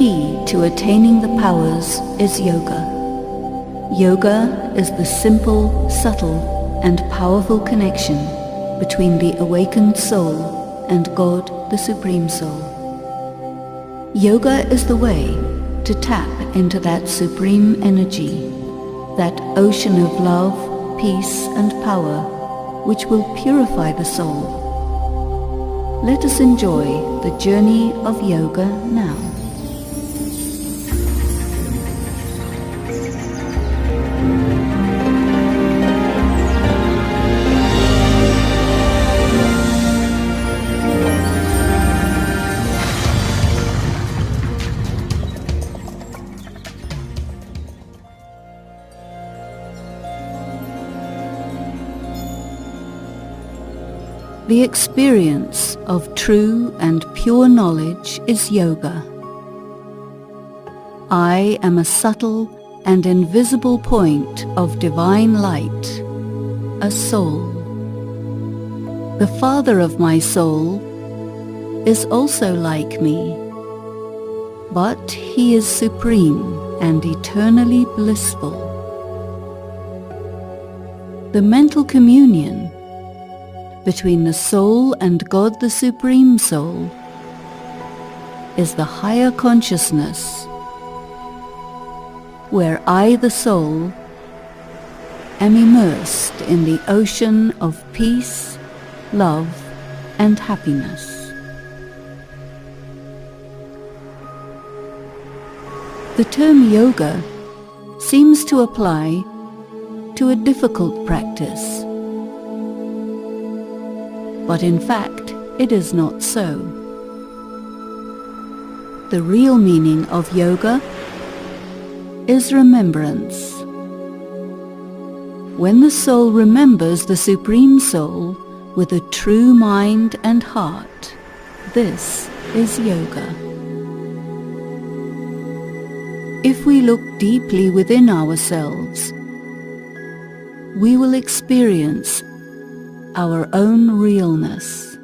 key to attaining the powers is yoga. Yoga is the simple, subtle, and powerful connection between the awakened soul and God, the Supreme Soul. Yoga is the way to tap into that supreme energy, that ocean of love, peace, and power, which will purify the soul. Let us enjoy the journey of yoga now. The experience of true and pure knowledge is yoga. I am a subtle and invisible point of divine light, a soul. The Father of my soul is also like me, but he is supreme and eternally blissful. The mental communion between the soul and God, the Supreme Soul, is the higher consciousness, where I, the soul, am immersed in the ocean of peace, love, and happiness. The term yoga seems to apply to a difficult practice, but in fact it is not so. The real meaning of yoga is remembrance. When the soul remembers the Supreme Soul with a true mind and heart, this is yoga. If we look deeply within ourselves, we will experience our own realness.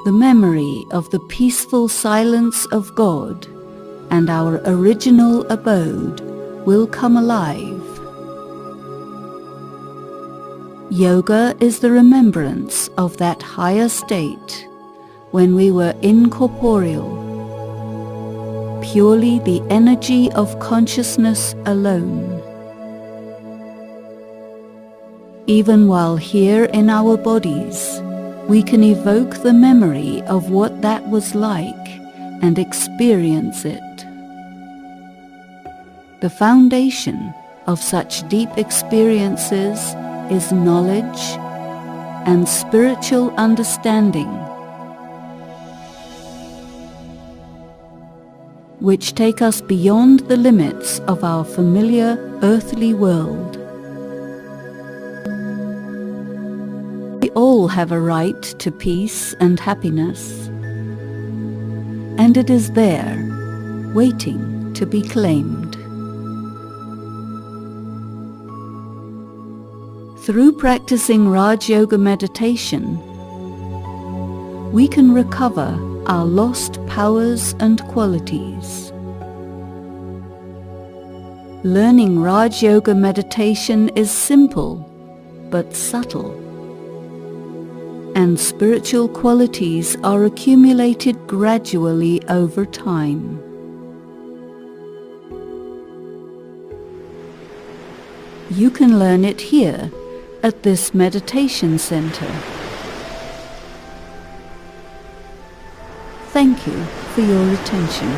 The memory of the peaceful silence of God and our original abode will come alive. Yoga is the remembrance of that higher state when we were incorporeal, purely the energy of consciousness alone. Even while here in our bodies, we can evoke the memory of what that was like and experience it. The foundation of such deep experiences is knowledge and spiritual understanding, which take us beyond the limits of our familiar earthly world. We all have a right to peace and happiness, and it is there, waiting to be claimed. Through practicing Rajyoga meditation, we can recover our lost powers and qualities. Learning Rajyoga meditation is simple but subtle, and spiritual qualities are accumulated gradually over time. You can learn it here at this meditation center. Thank you for your attention.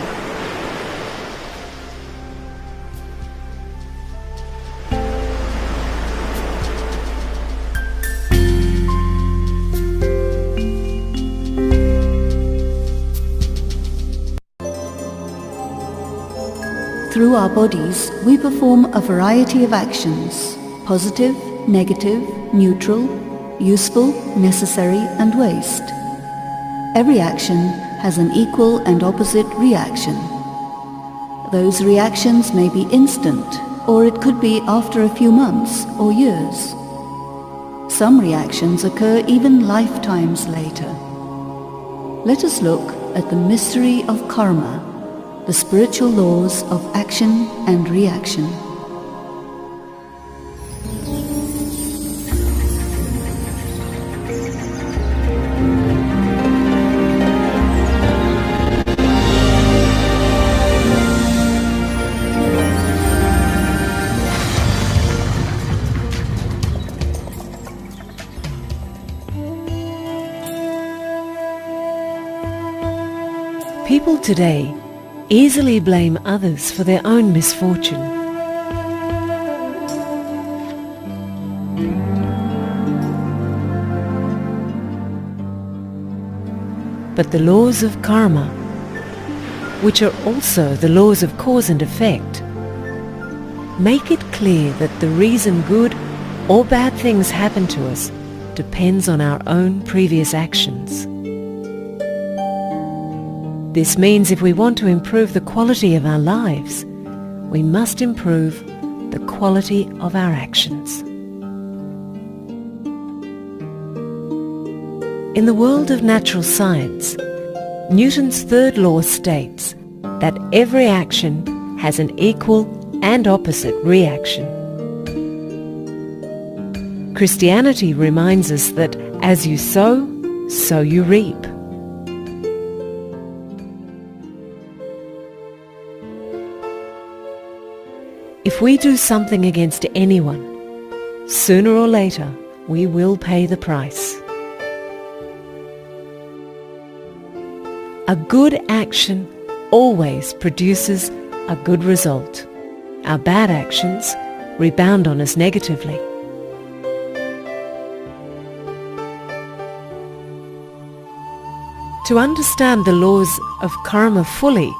Through our bodies, we perform a variety of actions: positive, negative, neutral, useful, necessary, and waste. Every action has an equal and opposite reaction. Those reactions may be instant, or it could be after a few months or years. Some reactions occur even lifetimes later. let us look at the mystery of karma, the spiritual laws of action and reaction. People today easily blame others for their own misfortune. But the laws of karma, which are also the laws of cause and effect, make it clear that the reason good or bad things happen to us depends on our own previous actions. This means if we want to improve the quality of our lives, we must improve the quality of our actions. In the world of natural science, Newton's third law states that every action has an equal and opposite reaction. Christianity reminds us that as you sow, so you reap. If we do something against anyone, sooner or later we will pay the price. A good action always produces a good result. Our bad actions rebound on us negatively. To understand the laws of karma fully,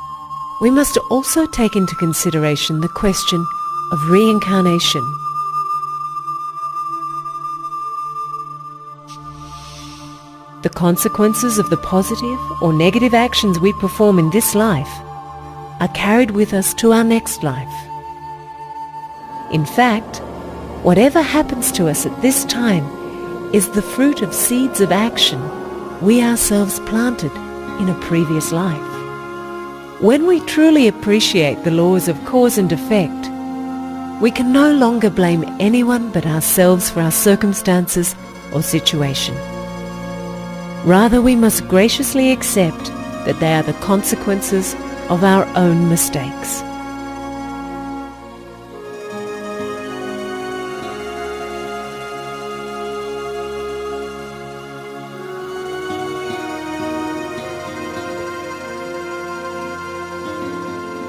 we must also take into consideration the question of reincarnation. The consequences of the positive or negative actions we perform in this life are carried with us to our next life. In fact, whatever happens to us at this time is the fruit of seeds of action we ourselves planted in a previous life. When we truly appreciate the laws of cause and effect, we can no longer blame anyone but ourselves for our circumstances or situation. Rather, we must graciously accept that they are the consequences of our own mistakes.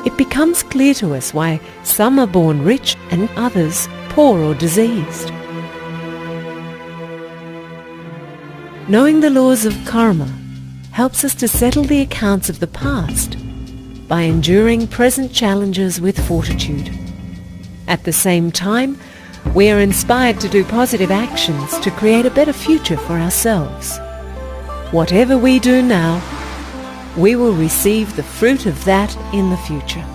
It becomes clear to us why some are born rich and others poor or diseased. Knowing the laws of karma helps us to settle the accounts of the past by enduring present challenges with fortitude. At the same time, we are inspired to do positive actions to create a better future for ourselves. Whatever we do now, we will receive the fruit of that in the future.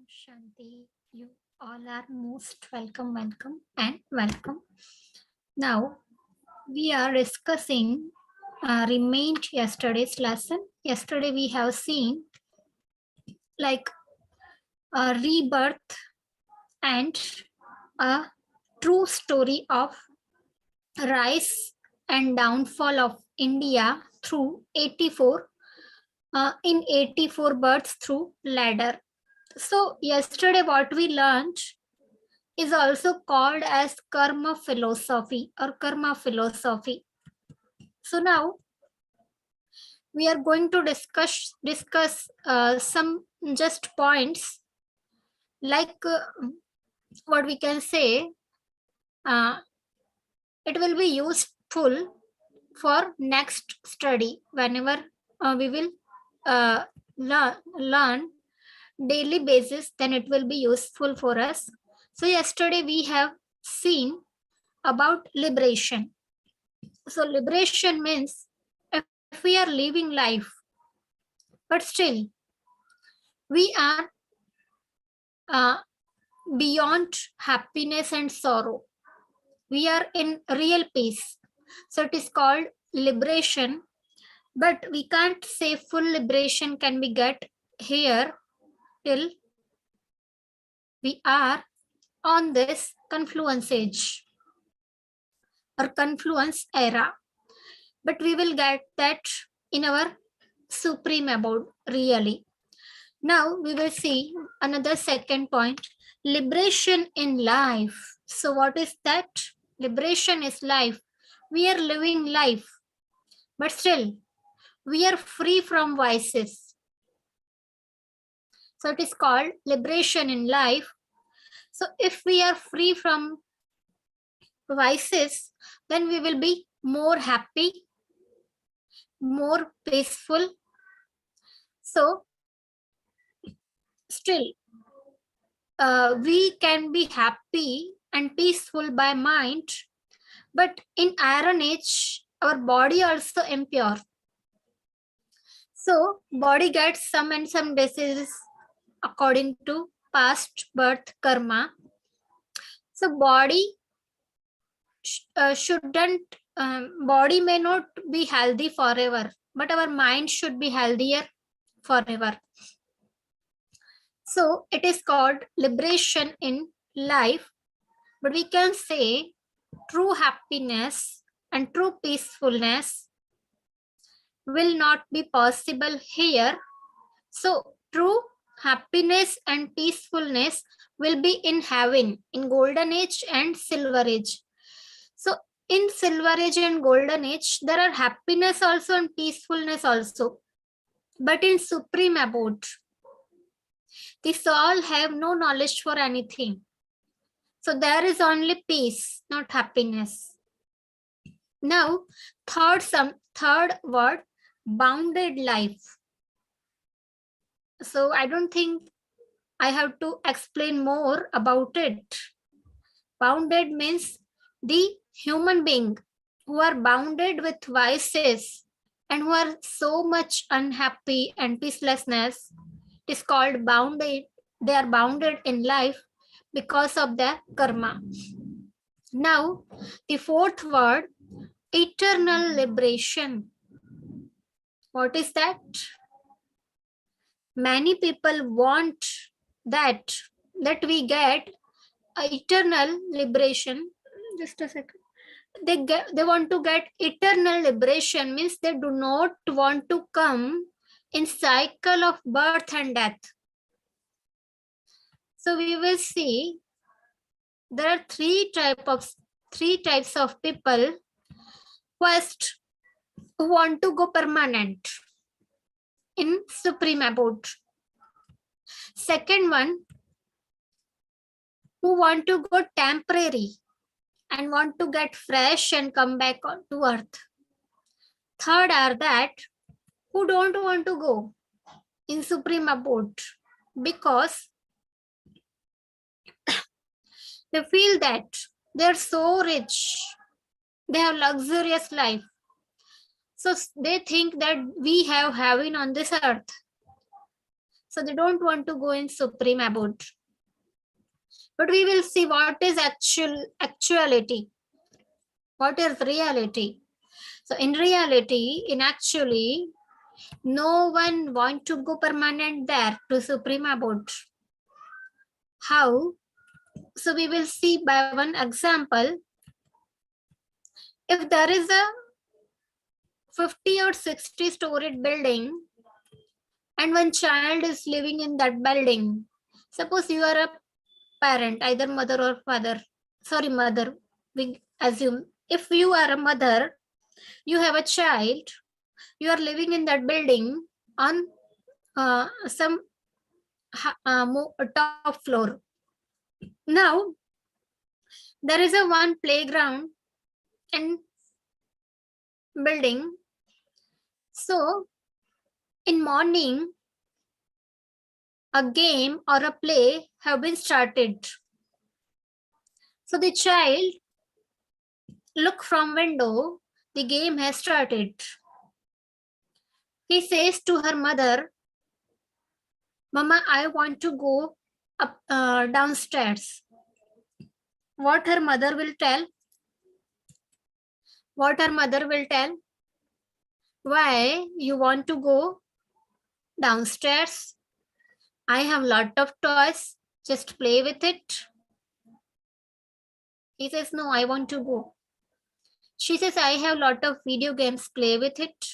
Shanti, you all are most welcome and welcome. Now we are discussing remained yesterday's lesson. Yesterday we have seen like a rebirth and a true story of rise and downfall of India through 84 in 84 births through ladder. So yesterday what we learned is also called as karma philosophy or karma philosophy. So now we are going to discuss some just points like what we can say. It will be useful for next study whenever we will learn daily basis, then it will be useful for us. So yesterday we have seen about liberation. So liberation means if we are living life, but still we are uh, beyond happiness and sorrow. We are in real peace. So it is called liberation, but we can't say full liberation can be get here till we are on this confluence age or confluence era. But we will get that in our supreme abode really. Now we will see another second point, liberation in life. So what is that? Liberation is life. We are living life, but still we are free from vices. So it is called liberation in life. So if we are free from vices, then we will be more happy, more peaceful. So still we can be happy and peaceful by mind, but in iron age our body also impure. So body gets some and some diseases according to past birth karma. So body shouldn't body may not be healthy forever, but our mind should be healthier forever. So it is called liberation in life, but we can say true happiness and true peacefulness will not be possible here. So true happiness and peacefulness will be in heaven, in golden age and silver age. So in silver age and golden age, there are happiness also and peacefulness also. But in supreme abode, the soul have no knowledge for anything. So there is only peace, not happiness. Now, third word, bounded life. So I don't think I have to explain more about it. Bounded means the human being who are bounded with vices and who are so much unhappy and peacelessness. It is called bounded. They are bounded in life because of their karma. Now, the fourth word, eternal liberation. What is that? Many people want that we get eternal liberation. Just a second. They want to get eternal liberation, means they do not want to come in cycle of birth and death. So we will see there are three types of people. First, who want to go permanent in supreme abode. Second one, who want to go temporary and want to get fresh and come back to earth. Third are that who don't want to go in supreme abode because they feel that they're so rich, they have luxurious life. So they think that we have heaven on this earth. So they don't want to go in supreme abode. But we will see what is actuality. What is reality? So in reality, in actually, no one want to go permanent there to supreme abode. How? So we will see by one example. If there is a 50 or 60 storied building and one child is living in that building, suppose you are a parent, either mother or father, sorry, mother, we assume. If you are a mother, you have a child, you are living in that building on some top floor. Now, there is a one playground and building. So, in morning, a game or a play have been started. So the child look from window, the game has started. He says to her mother, Mama, I want to go up downstairs. What her mother will tell? What her mother will tell? Why you want to go downstairs? I have lot of toys. Just play with it. He says, no, I want to go. She says, I have lot of video games. Play with it.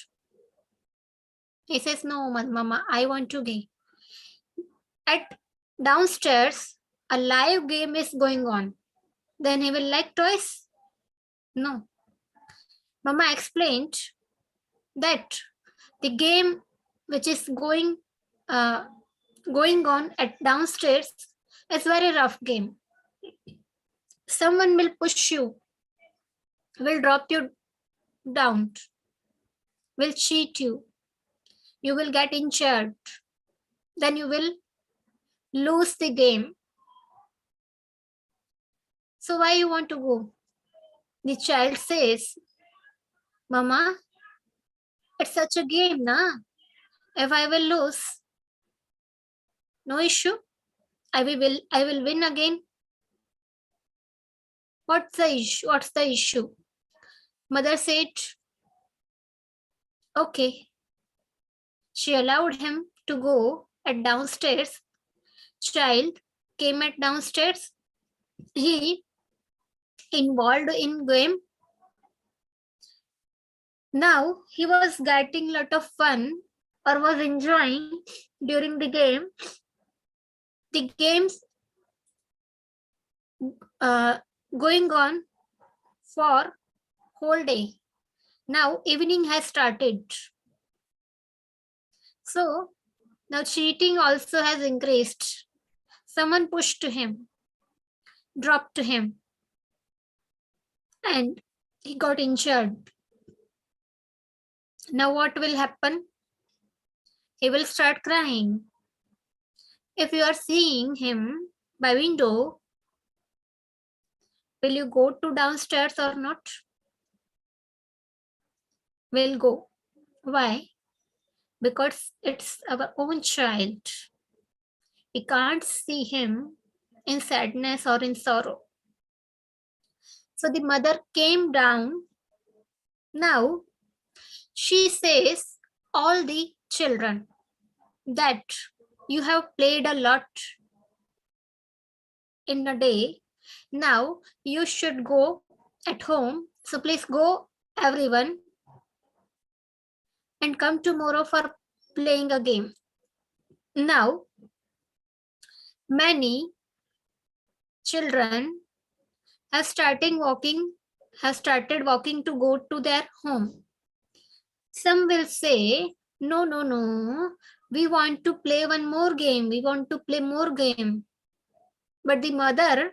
He says, no, Mama, I want to go. At downstairs, a live game is going on. Then he will like toys? No. Mama explained that the game which is going on at downstairs is very rough game. Someone will push you, will drop you down, will cheat you. You will get injured. Then you will lose the game. So why you want to go? The child says, Mama, it's such a game, na? If I will lose, no issue. I will win again. What's the issue? What's the issue? Mother said, okay. She allowed him to go at downstairs. Child came at downstairs. He involved in game. Now he was getting lot of fun or was enjoying during the game. The games going on for whole day. Now evening has started. So now cheating also has increased. Someone pushed him, dropped him, and he got injured. Now what will happen? He will start crying. If you are seeing him by window, will you go to downstairs or not? Will go. Why? Because it's our own child. We can't see him in sadness or in sorrow. So the mother came down. Now she says, all the children, that you have played a lot in a day. Now you should go at home. So please go, everyone, and come tomorrow for playing a game. Now many children have started walking to go to their home. Some will say, no, we want to play one more game. We want to play more game. But the mother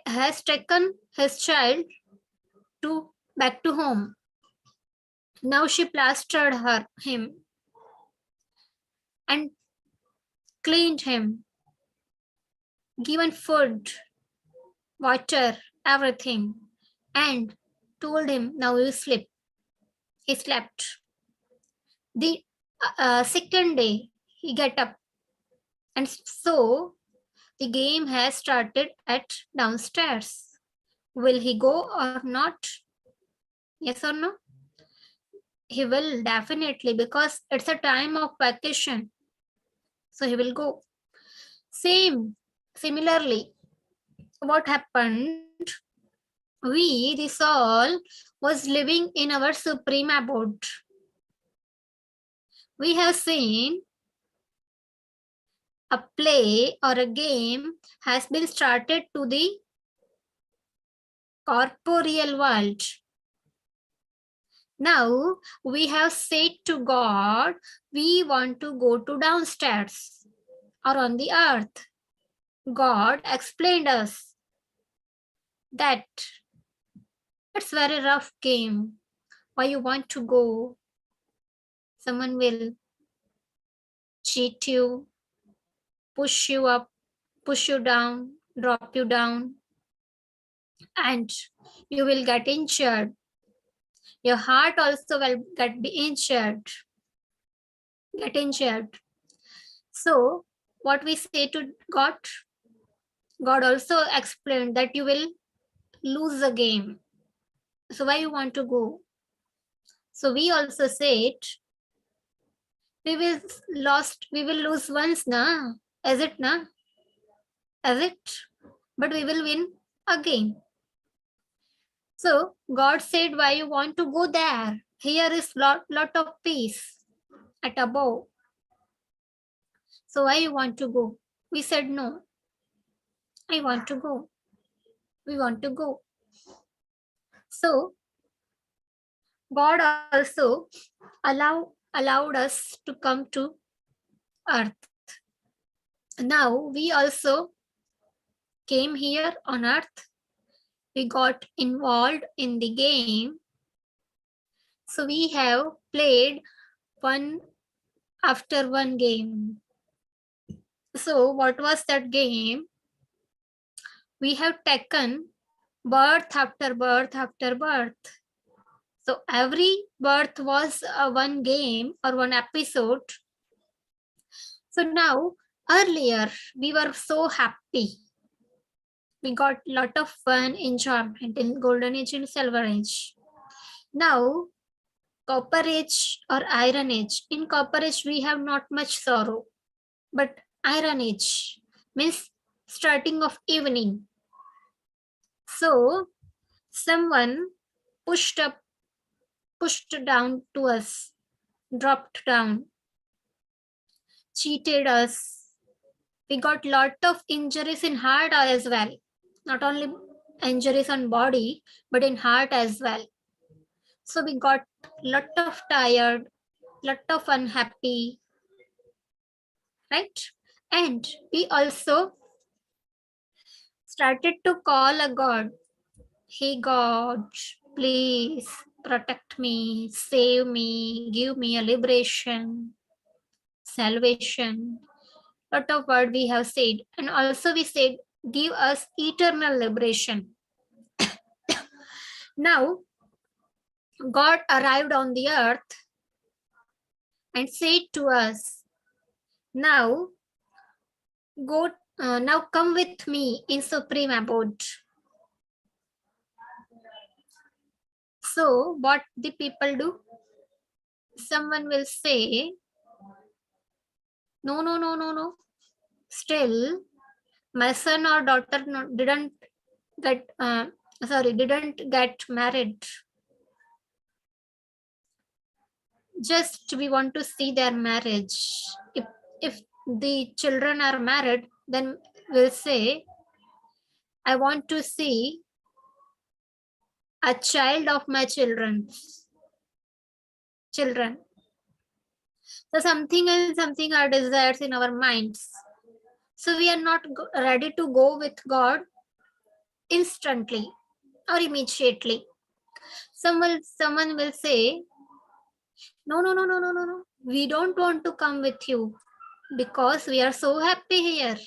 has taken his child back to home. Now she plastered him and cleaned him, given food, water, everything, and told him, now you sleep. He slept. The second day, he get up. And so, the game has started at downstairs. Will he go or not? Yes or no? He will definitely, because it's a time of vacation. So, he will go. Similarly, what happened? We, the soul, was living in our supreme abode. We have seen a play or a game has been started to the corporeal world. Now we have said to God, we want to go to downstairs or on the earth. God explained us that it's very rough game. Why you want to go? Someone will cheat you, push you up, push you down, drop you down, and you will get injured. Your heart also will get injured. So what we say to God? God also explained that you will lose the game. So why you want to go? So we also said we will lose once, na? Is it na? Is it? But we will win again. So God said, why you want to go there? Here is lot of peace at above. So why you want to go? We said no. I want to go. We want to go. So God also allowed us to come to earth. Now we also came here on earth. We got involved in the game. So we have played one after one game. So what was that game? We have taken birth after birth after birth. So every birth was one game or one episode. So now, earlier, we were so happy. We got lot of fun, enjoyment in golden age and silver age. Now, copper age or iron age. In copper age, we have not much sorrow. But iron age means starting of evening. So, someone pushed down to us, dropped down, cheated us. We got lot of injuries in heart as well. Not only injuries on body, but in heart as well. So we got lot of tired, lot of unhappy, right? And we also started to call a God. Hey God, please protect me, save me, give me a liberation, salvation. Lot of word we have said. And also we said, give us eternal liberation. Now, God arrived on the earth and said to us, now come with me in supreme abode. So what the people do? Someone will say, no. Still, my son or daughter didn't get married. Just we want to see their marriage. If the children are married, then we'll say, I want to see a child of my children. So something are desires in our minds. So we are not ready to go with God instantly or immediately. Someone will say, no. We don't want to come with you because we are so happy here.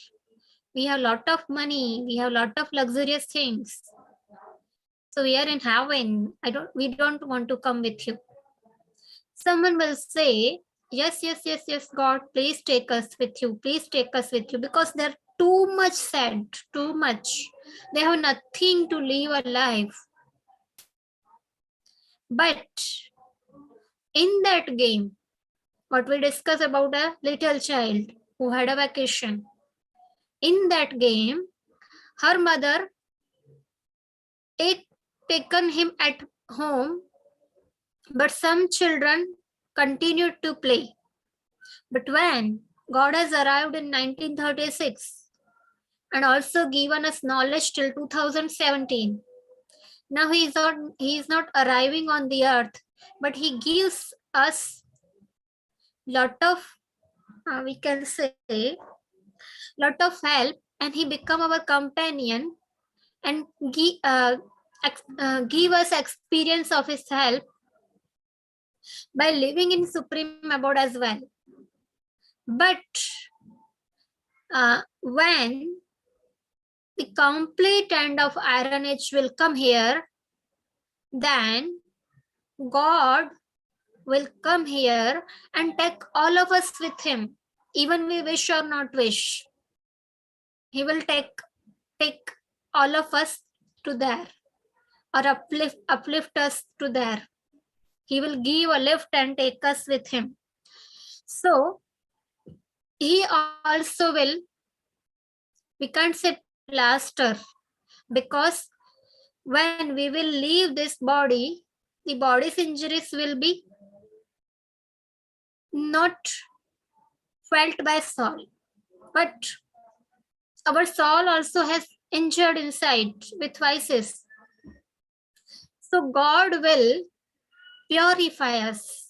We have lot of money. We have lot of luxurious things. So we are in heaven. We don't want to come with you. Someone will say, yes, God, please take us with you. Please take us with you because they're too much sad, too much. They have nothing to live a life. But in that game, what we discuss about a little child who had a vacation. In that game, her mother taken him at home, but some children continued to play. But when God has arrived in 1936 and also given us knowledge till 2017, now he is not arriving on the earth, but he gives us lot of we can say lot of help, and he become our companion and give us experience of his help by living in supreme abode as well. But when the complete end of Iron Age will come here, then God will come here and take all of us with him, even we wish or not wish. He will take all of us to there, or uplift us to there. He will give a lift and take us with him. So he also will, we can't say plaster, because when we will leave this body, the body's injuries will be not felt by soul, but our soul also has injured inside with vices. So God will purify us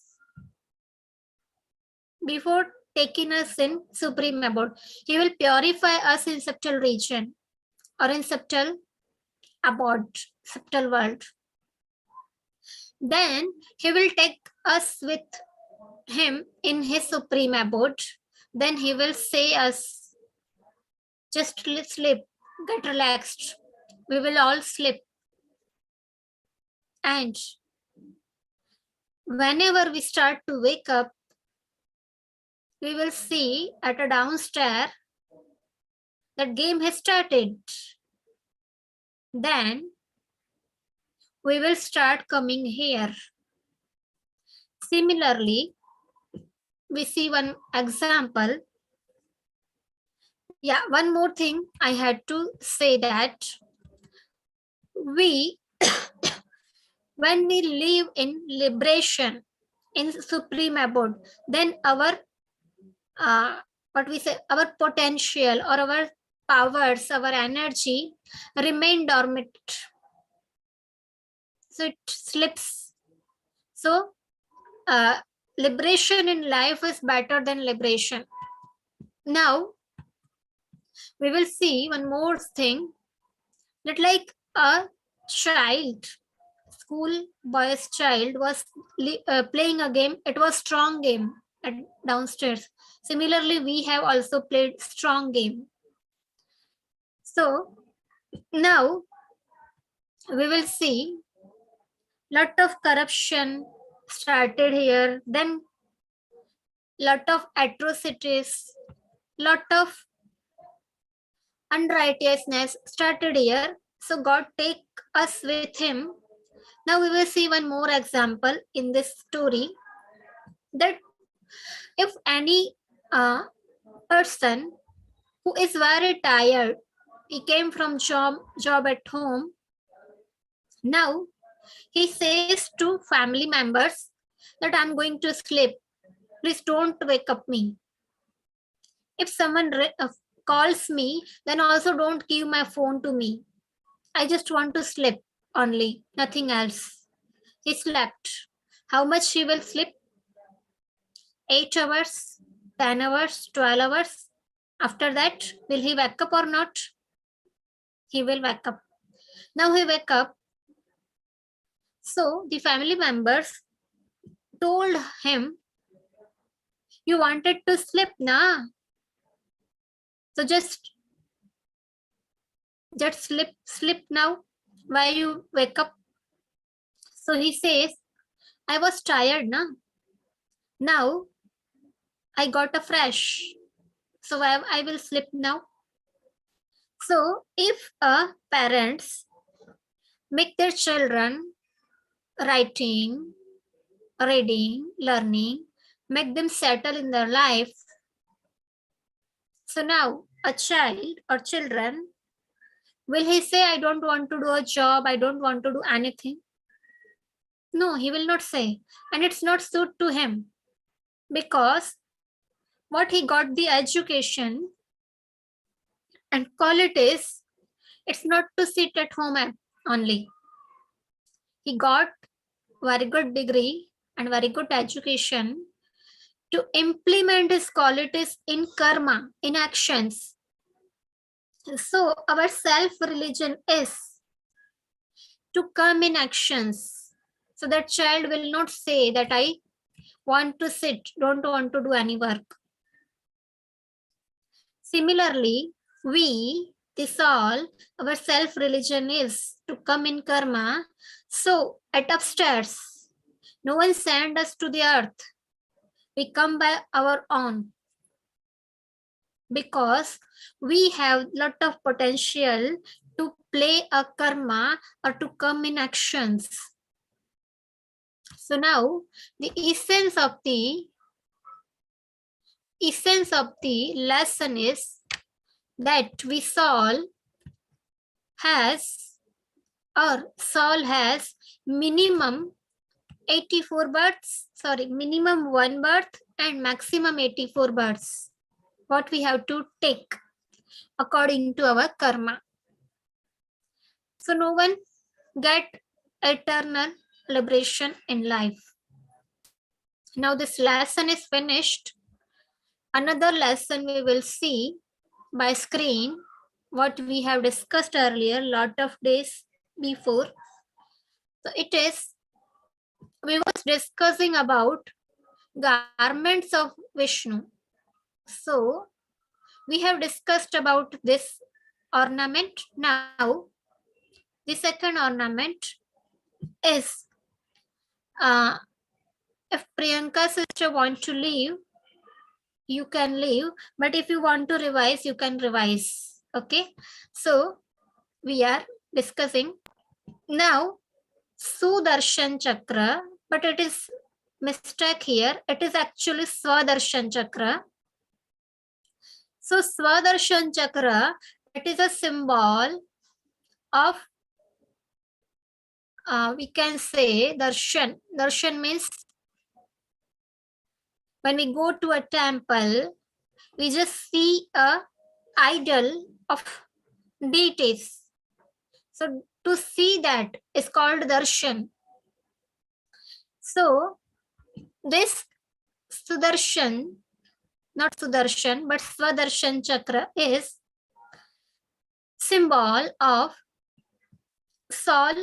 before taking us in supreme abode. He will purify us in subtle region or in subtle abode, subtle world. Then he will take us with him in his supreme abode. Then he will say us, just sleep, get relaxed. We will all sleep. And whenever we start to wake up, we will see at a downstairs that game has started. Then we will start coming here. Similarly, we see one example. Yeah, one more thing I had to say that we, when we live in liberation, in supreme abode, then our what we say, our potential or our powers, our energy remain dormant. So it slips. So liberation in life is better than liberation. Now we will see one more thing, that like a child, school boy's child was playing a game. It was strong game at downstairs. Similarly, we have also played strong game. So now we will see lot of corruption started here, then lot of atrocities, lot of unrighteousness started here. So God take us with him. Now we will see one more example in this story, that if any person who is very tired, he came from job at home, now he says to family members that I'm going to sleep, please don't wake up me. If someone calls me, then also don't give my phone to me. I just want to sleep only, nothing else. He slept. How much he will sleep? 8 hours, 10 hours, 12 hours. After that, will he wake up or not? He will wake up. Now he wake up. So the family members told him, you wanted to sleep, na? So just sleep now. Why you wake up? So he says, I was tired, na? Now I got a fresh. So I will sleep now. So if parents make their children writing, reading, learning, make them settle in their life. So now a child or children, will he say, I don't want to do a job, I don't want to do anything? No, he will not say. And it's not suit to him, because what he got the education and qualities, it's not to sit at home only. He got very good degree and very good education to implement his qualities in karma, in actions. So our self-religion is to come in actions. So that child will not say that I want to sit, don't want to do any work. Similarly, we, the soul, our self-religion is to come in karma. So, at upstairs, no one sent us to the earth. We come by our own because we have lot of potential to play a karma or to come in actions. So now the essence of the lesson is that we soul has minimum 84 births, minimum 1 birth and maximum 84 births. What we have to take according to our karma. So no one get eternal liberation in life. Now this lesson is finished. Another lesson we will see by screen what we have discussed earlier lot of days before. So it is, we was discussing about garments of Vishnu. So we have discussed about this ornament. Now the second ornament is if Priyanka sister want to leave, you can leave, but if you want to revise, you can revise. Okay, so we are discussing now Sudarshan Chakra, but it is mistake here. It is actually Swadarshan Chakra. So Swadarshan Chakra, it is a symbol of we can say darshan. Darshan means when we go to a temple, we just see a idol of deities. So to see that is called darshan. So this Sudarshan, not Sudarshan, but Swadarshan Chakra is symbol of soul,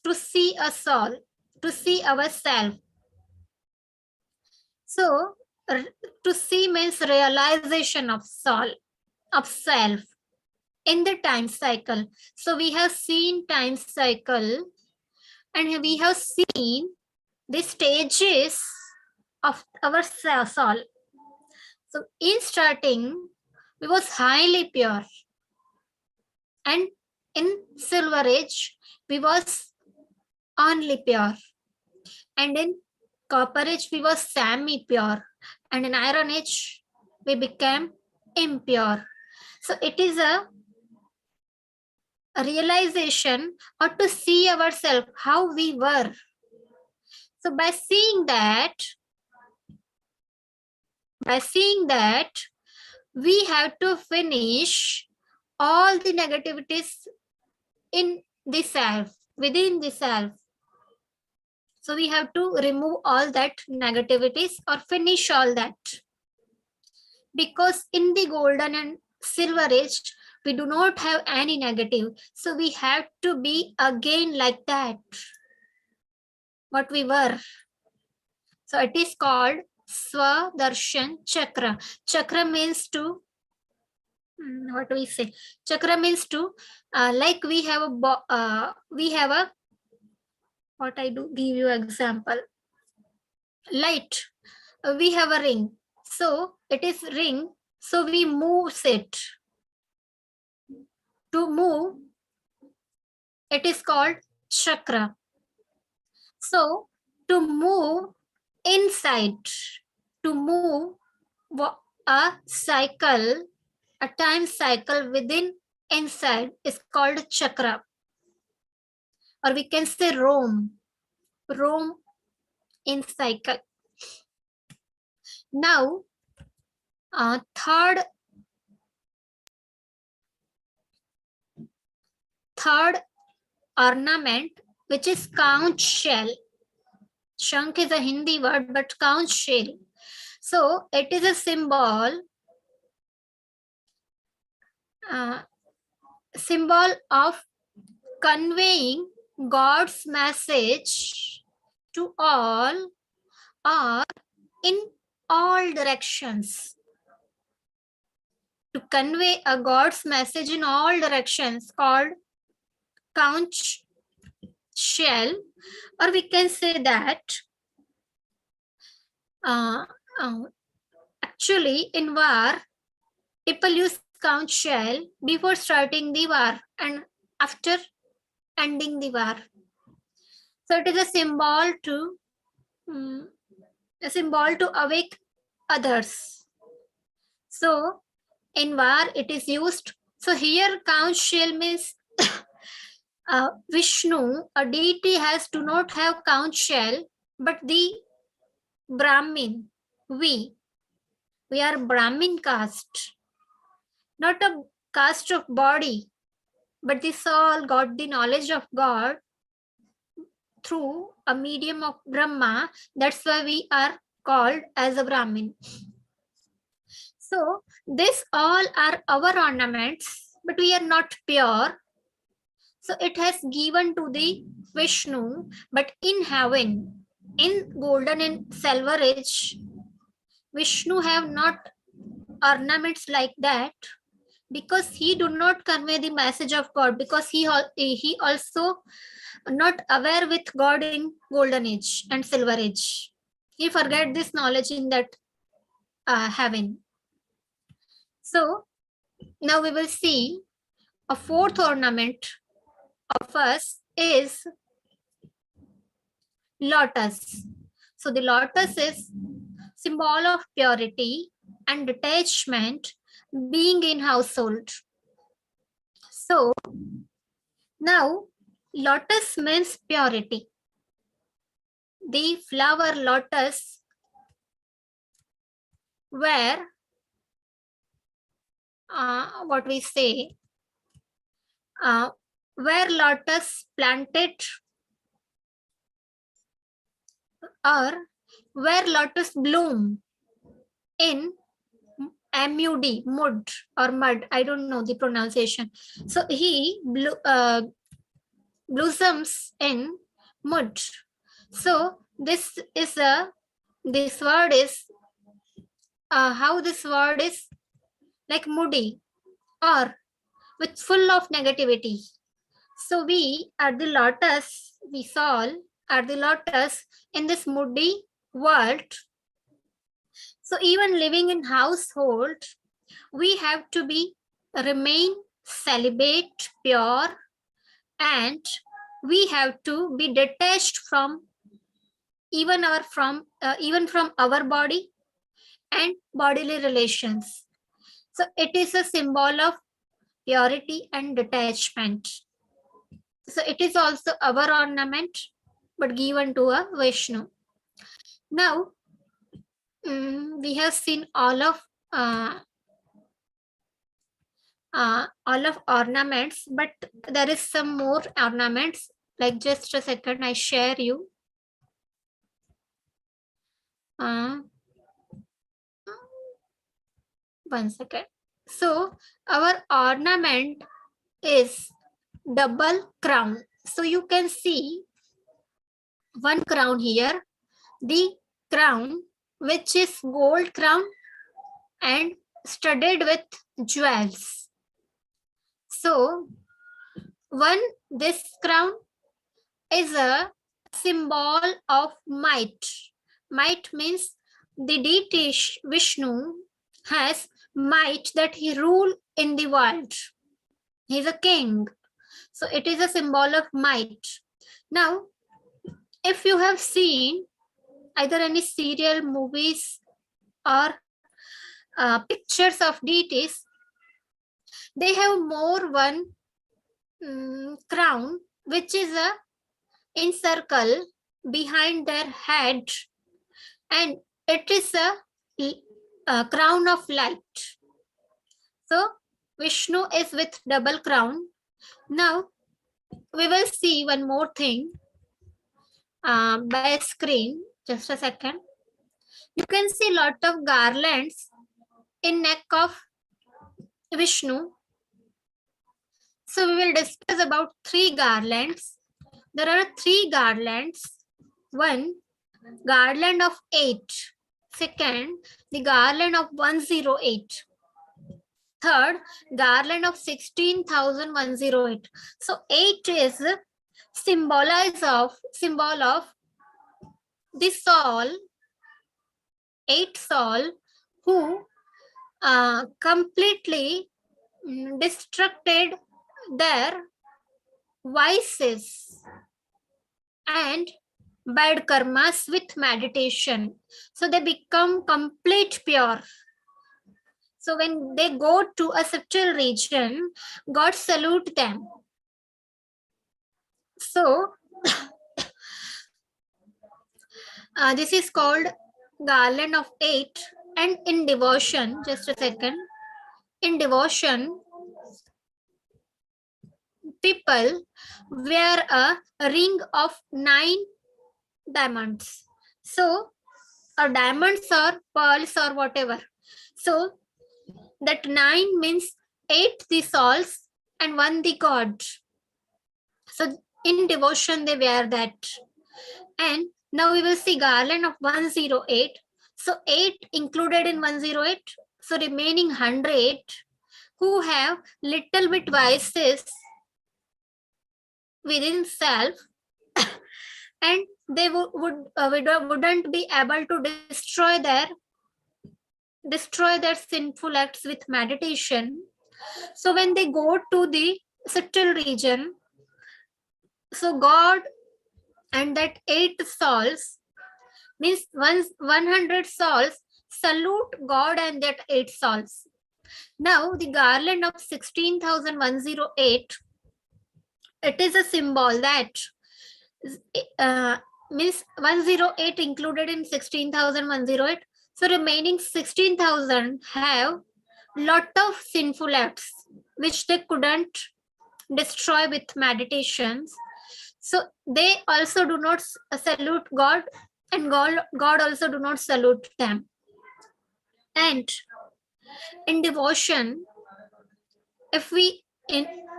to see a soul, to see ourselves. So to see means realization of soul, of self in the time cycle. So we have seen time cycle and we have seen the stages of our soul. So in starting, we was highly pure. And in silver age, we was only pure. And in copper age, we was semi-pure. And in iron age, we became impure. So it is a realization or to see ourselves how we were. So by seeing that, we have to finish all the negativities in the self, within the self. So we have to remove all that negativities or finish all that. Because in the golden and silver age, we do not have any negative. So we have to be again like that, what we were. So it is called Swadarshan Chakra. Chakra means to, what do we say? Chakra means to, like we have a, what I do, give you example. Light, we have a ring. So it is ring. So we move it. To move, it is called chakra. So to move inside, to move a cycle, a time cycle within inside is called chakra. Or we can say roam in cycle. Now, third ornament, which is conch shell. Shank is a Hindi word, but conch shell. So it is a symbol of conveying God's message to all or in all directions. to convey a God's message in all directions called conch shell, or we can say that uh, uh, actually in war, people use conch shell before starting the war and after ending the war. So it is a symbol to awake others. So in war it is used. So here conch shell means Vishnu, a deity, do not have conch shell, but the Brahmin, we are Brahmin caste, not a caste of body, but the soul got the knowledge of God through a medium of Brahma. That's why we are called as a Brahmin. So this all are our ornaments, but we are not pure. So it has given to the Vishnu, but in heaven, in golden and silver age, Vishnu have not ornaments like that, because he do not convey the message of God, because he also not aware with God in golden age and silver age. He forget this knowledge in that heaven. So now we will see a fourth ornament of us is lotus. So the lotus is symbol of purity and detachment, being in household. So now lotus means purity. The flower lotus, where what we say, where lotus planted, or where lotus bloom in mud or mud, I don't know the pronunciation. So he blossoms in mud. So this word is how this word is like moody or with full of negativity. So we are the lotus, we all are the lotus in this moody world. So even living in household, we have to remain celibate, pure, and we have to be detached from even from our body and bodily relations. So it is a symbol of purity and detachment. So it is also our ornament, but given to a Vishnu. Now we have seen all of ornaments, but there is some more ornaments. Like, just a second, I share you. One second. So our ornament is double crown. So you can see one crown here, the crown which is gold crown and studded with jewels. So this crown is a symbol of might. Might means the deity Vishnu has might, that he rule in the world. He is a king. So it is a symbol of might. Now, if you have seen either any serial, movies, or pictures of deities, they have more one crown which is in circle behind their head, and it is a crown of light. So Vishnu is with double crown. Now we will see one more thing by screen. Just a second. You can see lot of garlands in neck of Vishnu. So we will discuss about 3 garlands. There are 3 garlands. One, garland of 8. Second, the garland of 108. Third, garland of 16,108. So 8 is symbol of the soul, 8 soul who completely destructed their vices and bad karmas with meditation. So they become complete pure. So when they go to a subtle region, God salute them. So this is called garland of 8. And in devotion, just a second, in devotion, people wear a ring of 9 diamonds. So, or diamonds or pearls or whatever. So, that 9 means 8 the souls and 1 the God. So, in devotion, they wear that. And now we will see garland of 108. So, 8 included in 108. So, remaining 100 who have little bit vices within self and they wouldn't be able to destroy their sinful acts with meditation. So when they go to the subtle region, so God and that 8 souls means 100 souls salute God and that 8 souls. Now the garland of 16,108, it is a symbol that means 108 included in 16,108. So remaining 16,000 have lot of sinful acts which they couldn't destroy with meditations. So they also do not salute God, and God also do not salute them. And in devotion, if we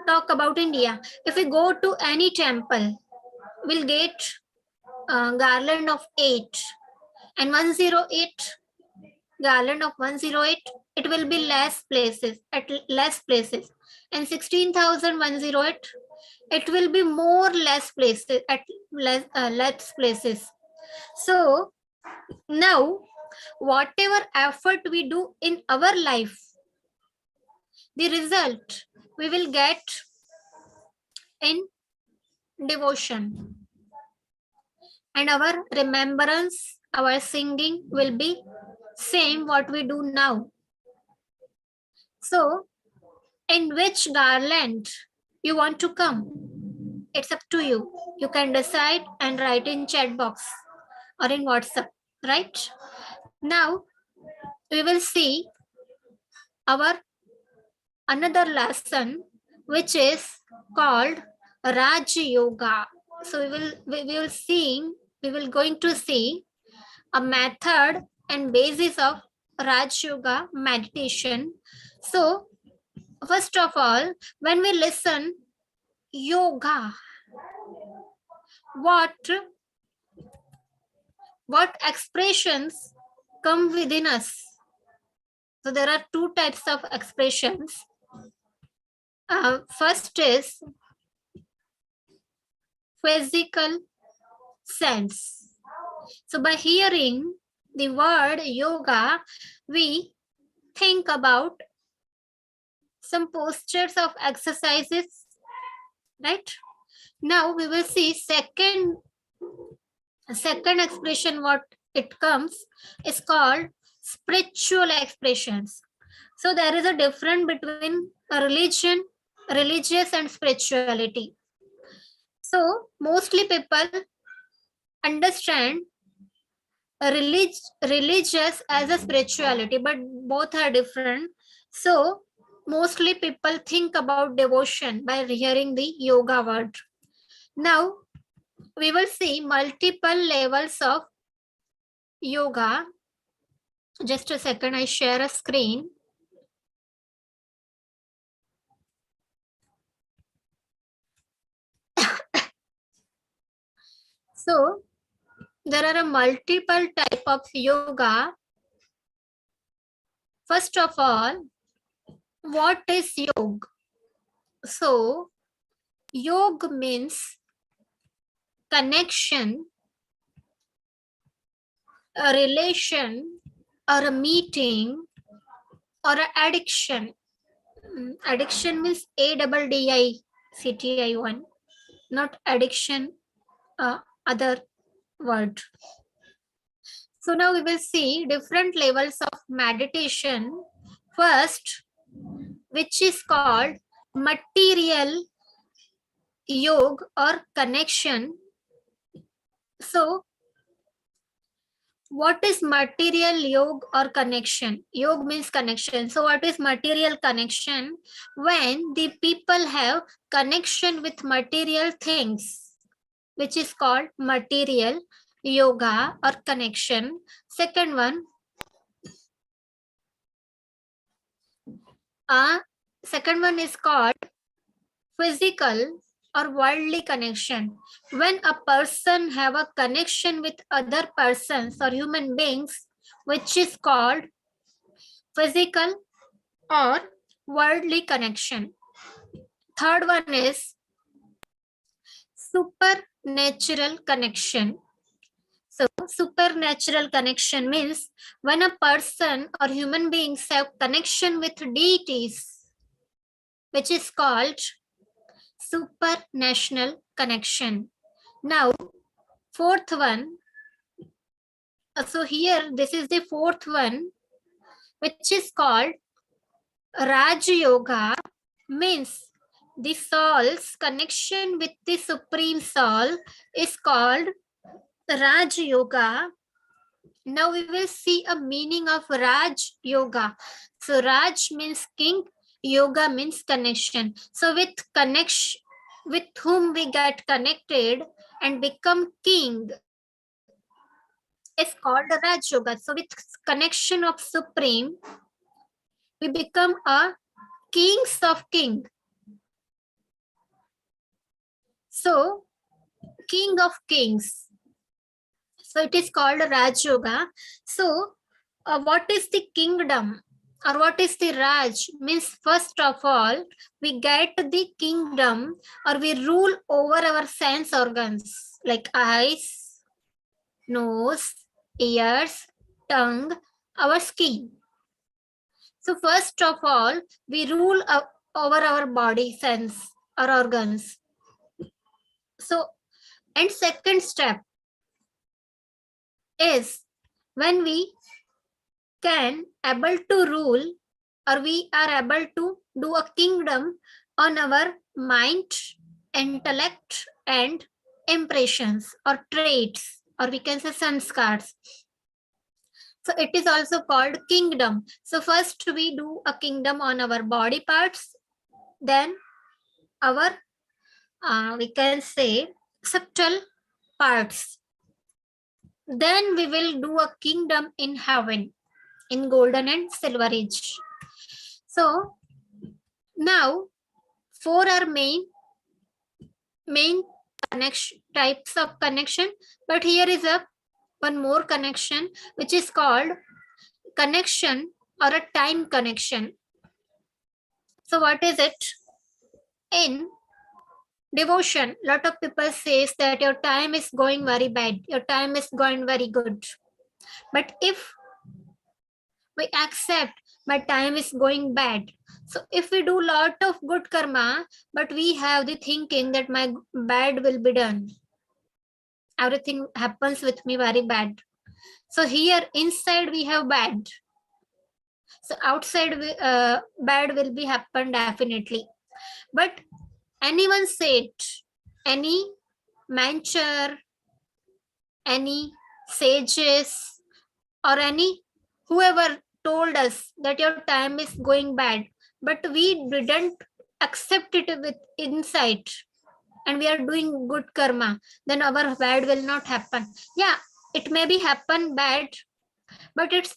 talk about India, if we go to any temple, we'll get garland of 8 and 108, garland of 108, it will be less places, and 16,108, it will be more less places, at less places. So now whatever effort we do in our life, the result we will get in devotion, and our remembrance, our singing will be same what we do now. So in which garland you want to come, it's up to you. You can decide and write in chat box or in WhatsApp, right? Now we will see our another lesson which is called Rajyoga. So we will going to see a method and basis of Rajyoga meditation. So first of all, when we listen yoga, what expressions come within us? So there are 2 types of expressions. First is physical sense. So by hearing the word yoga, we think about some postures of exercises, right? Now we will see second expression what it comes is called spiritual expressions. So there is a difference between a religious and spirituality. So mostly people understand religious as a spirituality, but both are different. So mostly people think about devotion by hearing the yoga word. Now we will see multiple levels of yoga. Just a second, I share a screen. So there are a multiple type of yoga. First of all, what is yoga? So yoga means connection, a relation, or a meeting, or an addiction. Addiction means ADDICTI1, not addiction, other word. So now we will see different levels of meditation. First, which is called material yoga or connection. So what is material yoga or connection? Yoga means connection. So what is material connection? When the people have connection with material things, which is called material yoga or connection. Second one, is called physical or worldly connection. When a person have a connection with other persons or human beings, which is called physical or worldly connection. Third one is supernatural connection. So supernatural connection means when a person or human beings have connection with deities, which is called supranational connection. Now, fourth one. So here, this is the fourth one, which is called Rajyoga, means the soul's connection with the Supreme Soul is called Raj Yoga. Now we will see a meaning of Raj Yoga. So Raj means king, yoga means connection. So with connection, with whom we get connected and become king is called Raj Yoga. So with connection of Supreme, we become a kings of king. So king of kings. So it is called Raj Yoga. So what is the kingdom or what is the Raj? Means first of all, we get the kingdom or we rule over our sense organs like eyes, nose, ears, tongue, our skin. So first of all, we rule over our body sense or organs. So, and second step is when we can able to rule or we are able to do a kingdom on our mind, intellect and impressions or traits, or we can say sanskars. So it is also called kingdom. So first we do a kingdom on our body parts, then our we can say subtle parts. Then we will do a kingdom in heaven, in golden and silver age. So now four are main connection types of connection, but here is a one more connection which is called connection or a time connection. So what is it? In devotion, lot of people says that your time is going very bad, your time is going very good. But if we accept my time is going bad, so if we do lot of good karma, but we have the thinking that my bad will be done, everything happens with me very bad. So here inside we have bad. So outside bad will be happen definitely. But anyone said, any mentor, any sages, or any whoever told us that your time is going bad, but we didn't accept it with insight and we are doing good karma, then our bad will not happen. Yeah, it may be happen bad, but it's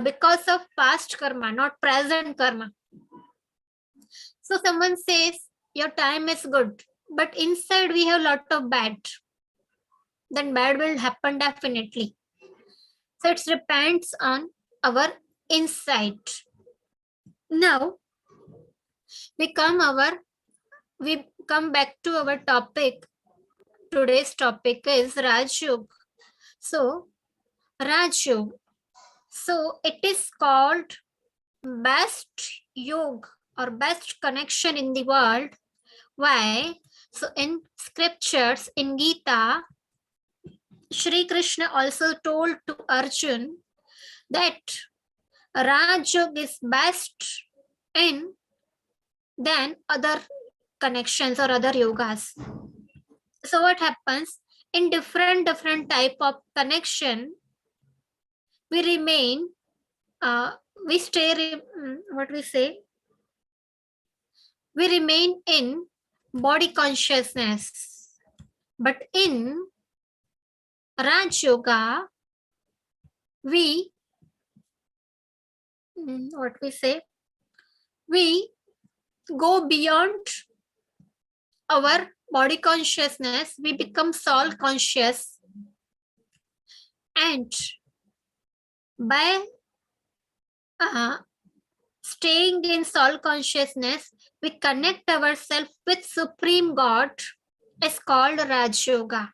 because of past karma, not present karma. So someone says your time is good, but inside we have lot of bad, then bad will happen definitely. So it depends on our insight. Now, we come back to our topic. Today's topic is Rajyoga. So Rajyoga. So it is called best yoga or best connection in the world. Why? So in scriptures, in Gita, Shri Krishna also told to Arjun that Raj Yoga is best in than other connections or other yogas. So what happens in different type of connection, we remain, we stay, what we say, we remain in body consciousness. But in Raj Yoga, we, what we say, we go beyond our body consciousness, we become soul conscious, and by staying in soul consciousness, we connect ourselves with Supreme God, is called Raj Yoga.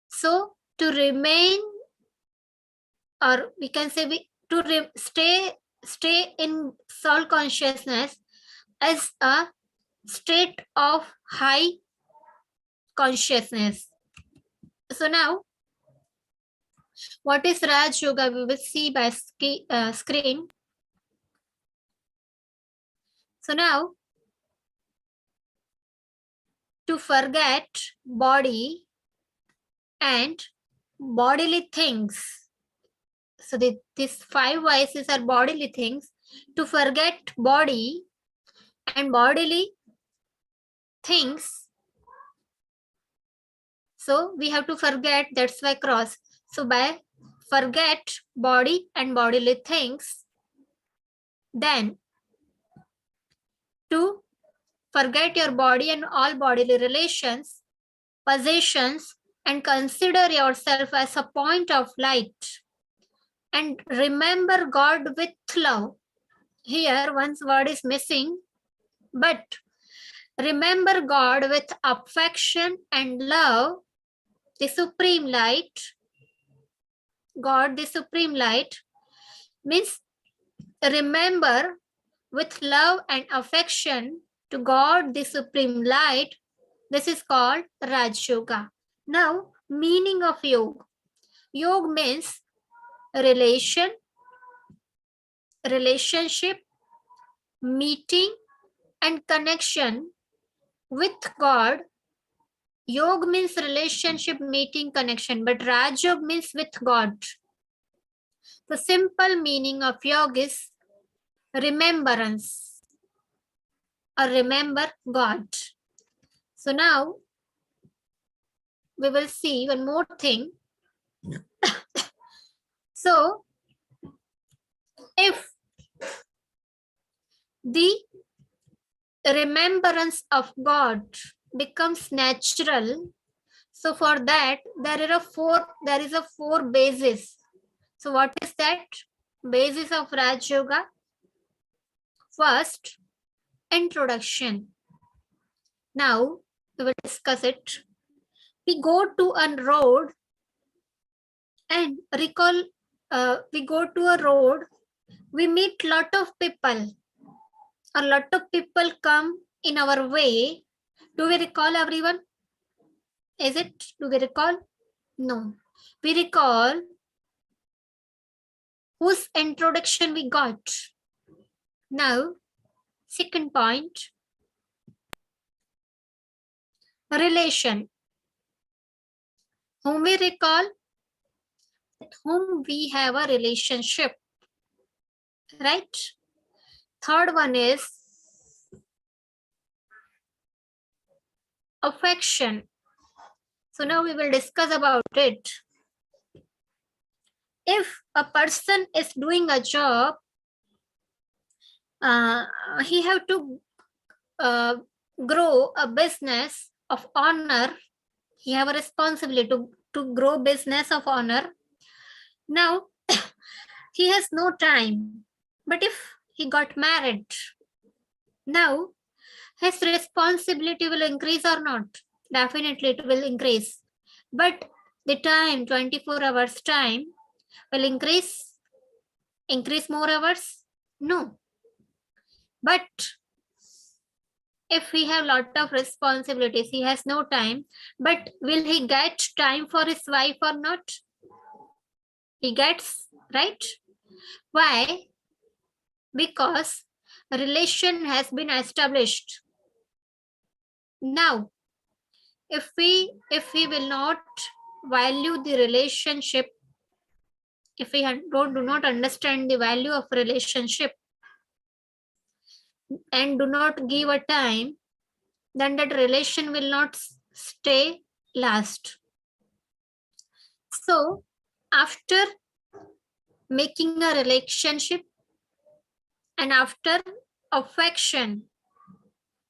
So to remain, or we can say stay in soul consciousness as a state of high consciousness. So now, what is Raj Yoga? We will see by screen. So now, to forget body and bodily things. So these 5 vices are bodily things. To forget body and bodily things, so we have to forget, that's why cross. So by forget body and bodily things, then to forget your body and all bodily relations, possessions, and consider yourself as a point of light. And remember God with love. Here, one word is missing, but remember God with affection and love, the supreme light. God, the supreme light, means remember with love and affection to God, the supreme light. This is called Raj Yoga. Now, meaning of yoga. Yoga means relationship, meeting, and connection with God. Yoga means relationship, meeting, connection, but Raj Yoga means with God. The simple meaning of yoga is remembrance, or remember God. So now we will see one more thing. So if the remembrance of God becomes natural, so for that there is a four bases. So what is that? Basis of Raj Yoga. First, introduction. Now we will discuss it. We go to a road and recall, we go to a road, we meet lot of people. A lot of people come in our way. Do we recall everyone? Is it? Do we recall? No. We recall whose introduction we got. Now, second point, relation. Whom we recall? With whom we have a relationship. Right? Third one is affection. So now we will discuss about it. If a person is doing a job, he have to grow a business of honor. He have a responsibility to grow business of honor. Now, he has no time. But if he got married, Now, his responsibility will increase or not? Definitely it will increase. But the time, 24 hours time, will increase more hours? No. But if he have lot of responsibilities, he has no time, but will he get time for his wife or not? He gets, right? Why? Because a relation has been established. Now, if we will not value the relationship, if we do not understand the value of relationship and do not give a time, then that relation will not stay last. So after making a relationship and after affection,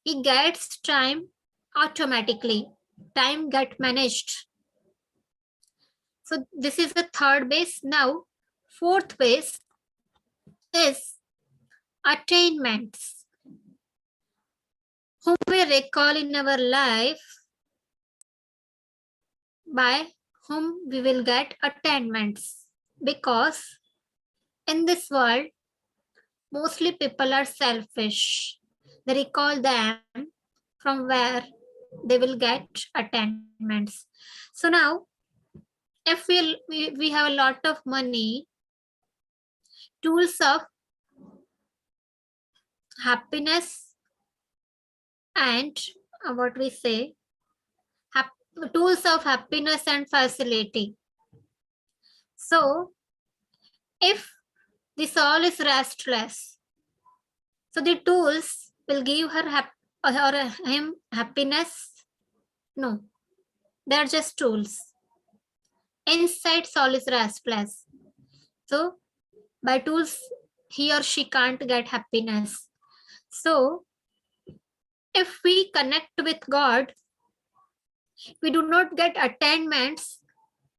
he gets time automatically. Time get managed. So this is the third base. Now, fourth base is attainments, whom we recall in our life, by whom we will get attainments. Because in this world, mostly people are selfish. They recall them from where they will get attainments. So now, if we have a lot of money, tools of happiness and what we say, tools of happiness and facility. So if the soul is restless, so the tools will give her or him happiness? No, they're just tools. Inside soul is restless, so by tools he or she can't get happiness. So if we connect with God, we do not get attainments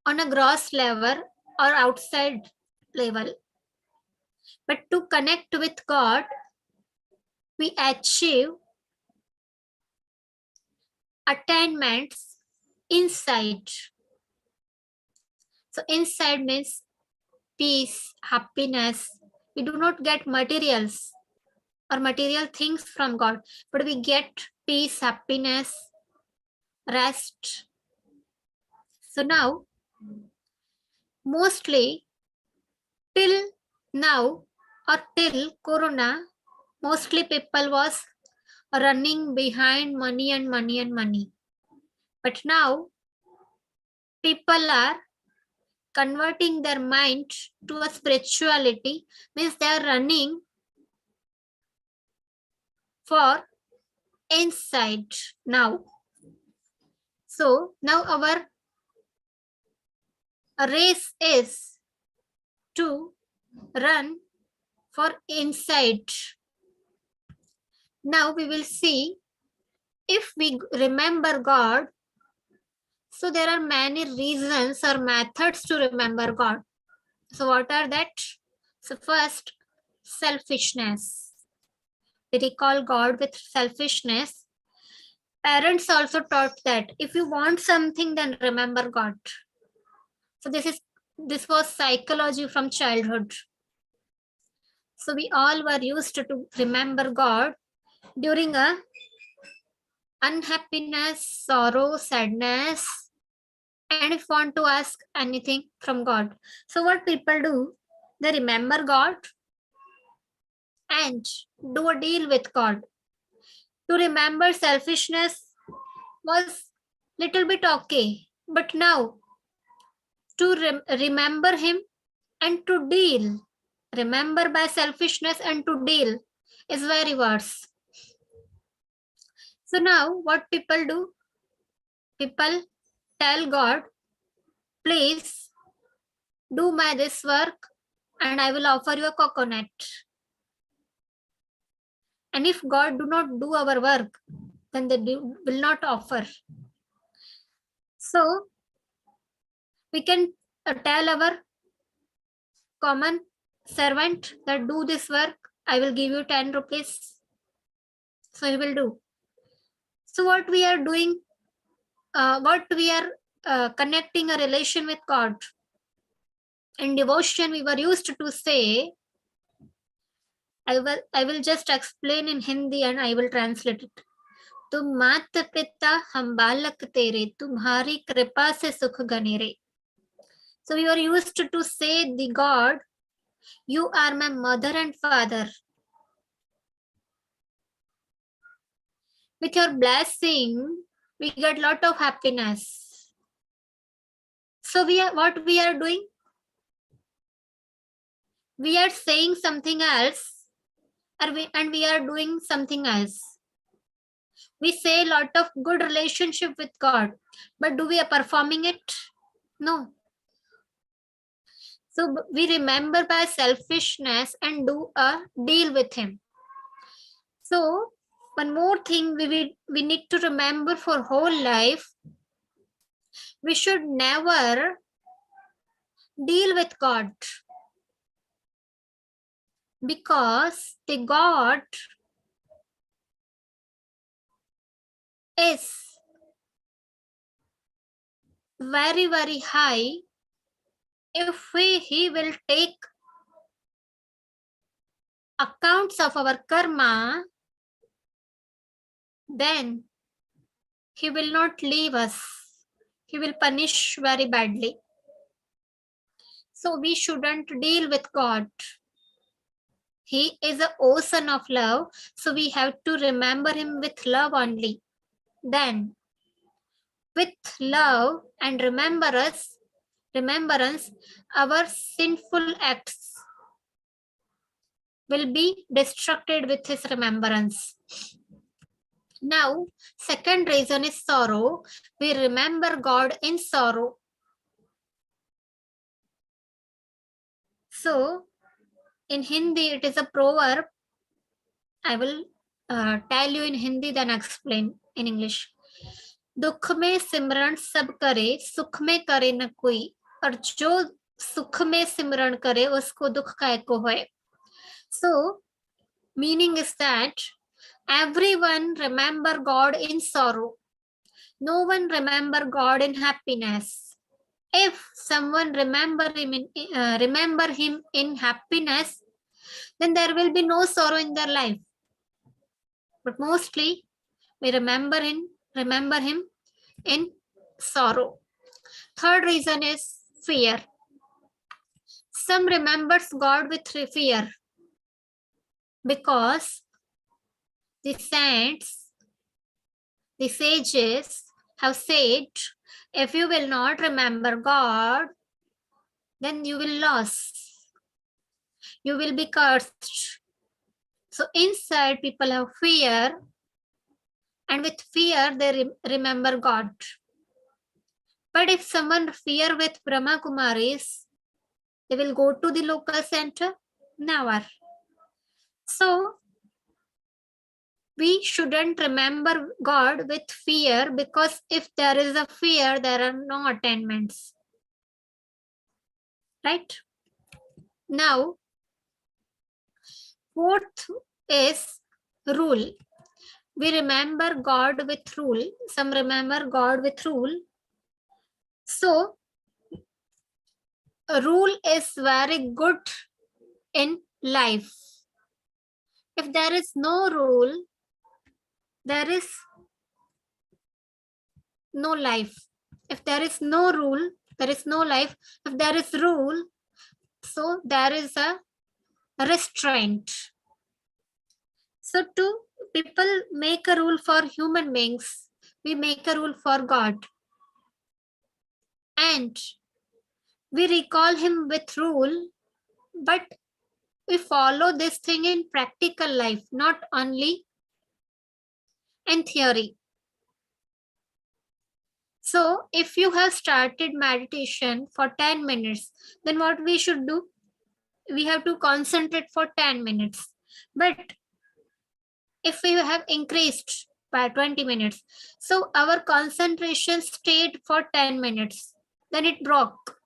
on a gross level or outside level. But to connect with God, we achieve attainments inside. So inside means peace, happiness. We do not get materials or material things from God, but we get peace, happiness, rest. So now, mostly till now or till Corona, mostly people was running behind money and money and money. But now people are converting their mind to a spirituality, means they are running for inside now. So now our race is to run for inside. Now we will see if we remember God. So there are many reasons or methods to remember God. So what are that? So first, selfishness. We recall God with selfishness. Parents also taught that if you want something, then remember God. So this was psychology from childhood. So we all were used to remember God during a unhappiness, sorrow, sadness, and if want to ask anything from God. So what people do, they remember God and do a deal with God. To remember selfishness was little bit okay, but now to remember him and to deal, remember by selfishness and to deal is very worse. So now what people do, people tell God, please do my this work and I will offer you a coconut. And if God do not do our work, then they will not offer. So we can tell our common servant that do this work, I will give you 10 rupees. So he will do. So what we are doing, what we are connecting a relation with God. In devotion, we were used to say, I will just explain in Hindi and I will translate it. तुम माता पिता हम बालक तेरे, तुम्हारी कृपा से सुख गने रे. So we were used to say the God, you are my mother and father. With your blessing, we get lot of happiness. So what we are doing? We are saying something else, and we are doing something else. We say a lot of good relationship with God, but do we are performing it? No. So we remember by selfishness and do a deal with him. So one more thing we need to remember for whole life, we should never deal with God, because the God is very, very high. If he will take accounts of our karma, then he will not leave us. He will punish very badly. So we shouldn't deal with God. He is an ocean of love, so we have to remember him with love only. Then, with love and remembrance, our sinful acts will be destructed with his remembrance. Now, second reason is sorrow. We remember God in sorrow. So, in Hindi, it is a proverb. I will tell you in Hindi, then explain in English. दुख में सिमरण सब करे, सुख में करे न कोई, और जो सुख में सिमरण करे उसको दुख काय को होए. So, meaning is that everyone remember God in sorrow. No one remember God in happiness. If someone remember him in happiness, then there will be no sorrow in their life. But mostly we remember him in sorrow. Third reason is fear. Some remembers God with fear, because the saints, the sages have said, if you will not remember God, then you will lose. You will be cursed. So inside people have fear, and with fear they remember God. But if someone fear with Brahma Kumaris, they will go to the local center? Never. So we shouldn't remember God with fear, because if there is a fear, there are no attainments. Right? Now, fourth is rule. We remember God with rule. Some remember God with rule. So, a rule is very good in life. If there is no rule, there is no life. If there is no rule, there is no life. If there is rule, so there is a restraint. So to people make a rule for human beings, we make a rule for God. And we recall him with rule, but we follow this thing in practical life, not only in theory. So if you have started meditation for 10 minutes, then what we should do? We have to concentrate for 10 minutes. But if we have increased by 20 minutes, so our concentration stayed for 10 minutes, then it broke.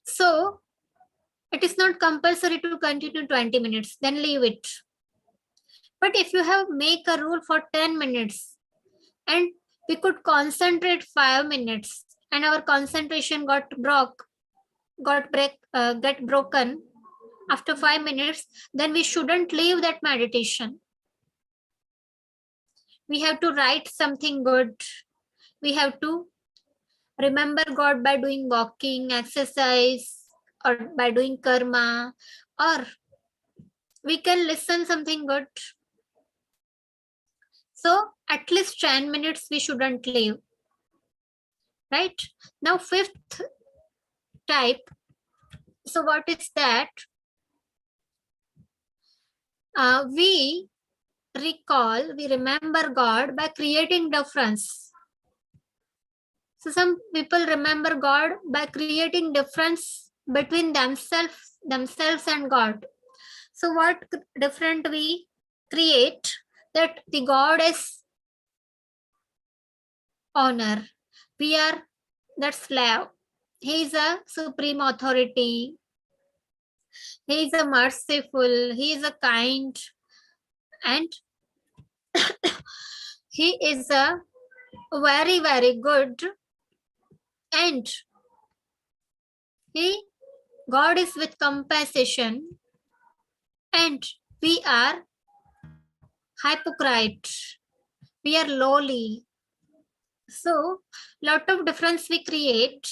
So it is not compulsory to continue 20 minutes, then leave it. But if you have make a rule for 10 minutes and we could concentrate 5 minutes and our concentration get broken after 5 minutes, then we shouldn't leave that meditation. We have to write something good. We have to remember God by doing walking, exercise, or by doing karma, or we can listen something good. So at least 10 minutes we shouldn't leave. Right? Now, fifth type. So what is that? We remember God by creating difference. So some people remember God by creating difference between themselves and God. So what different we create? That the God is honor. We are that slave. He is a supreme authority. He is a merciful. He is a kind. And he is a very, very good. And God is with compassion. And we are hypocrite. We are lowly. So, lot of difference we create.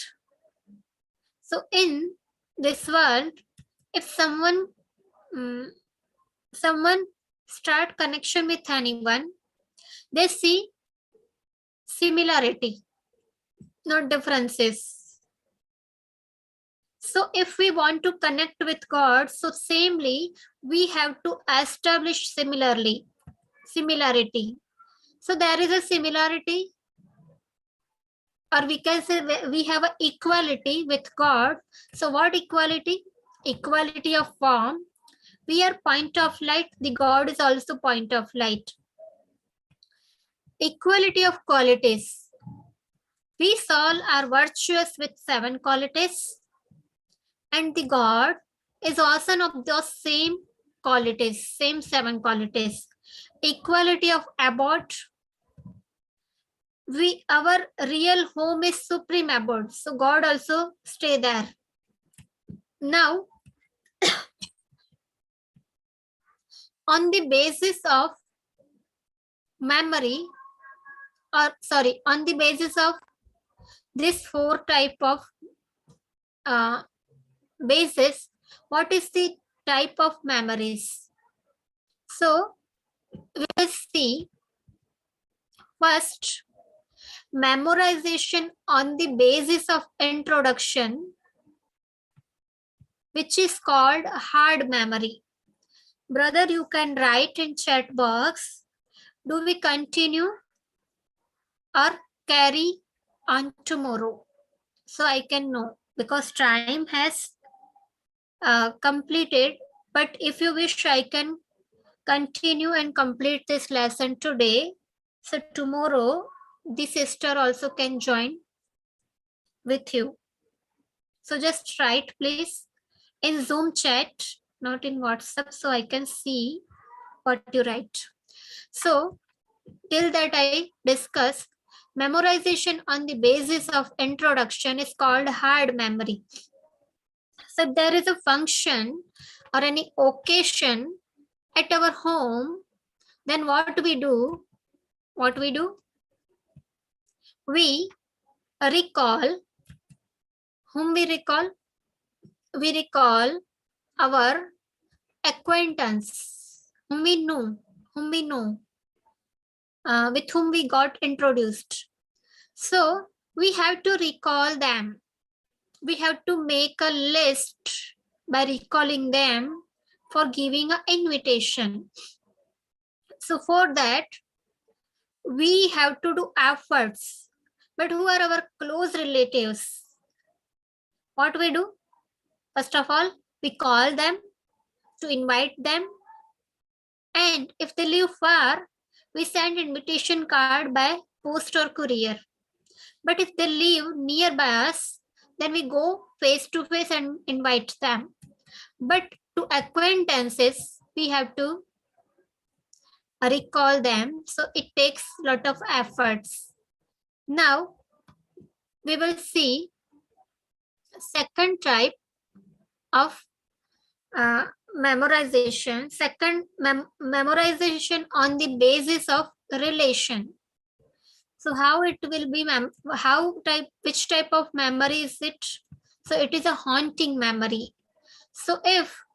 So, in this world, if someone start connection with anyone, they see similarity, not differences. So if we want to connect with God, so samely we have to establish similarity. So there is a similarity, or we can say we have an equality with God. So what equality? Equality of form. We are point of light, the God is also point of light. Equality of qualities. We all are virtuous with 7 qualities, and the God is also of those same qualities, same 7 qualities. Equality of abode. Our real home is supreme abode, so God also stay there. Now, on the basis of memory, on the basis of this 4 type of basis, what is the type of memories? So we will see first memorization on the basis of introduction, which is called hard memory. Brother, you can write in chat box. Do we continue or carry on tomorrow? So I can know, because time has completed. But if you wish, I can continue and complete this lesson today. So tomorrow, the sister also can join with you. So just write, please, in Zoom chat, not in WhatsApp, so I can see what you write. So till that I discuss, memorization on the basis of introduction is called hard memory. So if there is a function or any occasion at our home, then what we do? We recall. Whom we recall? We recall our acquaintance, whom we know, with whom we got introduced. So we have to recall them. We have to make a list by recalling them for giving an invitation. So for that, we have to do efforts. But who are our close relatives? What we do? First of all, we call them to invite them. And if they live far, we send invitation card by post or courier. But if they live nearby us, then we go face to face and invite them. But to acquaintances, we have to recall them. So it takes a lot of efforts. Now we will see second type of memorization. Second, memorization on the basis of relation. So how it will be, which type of memory is it? So it is a haunting memory. So if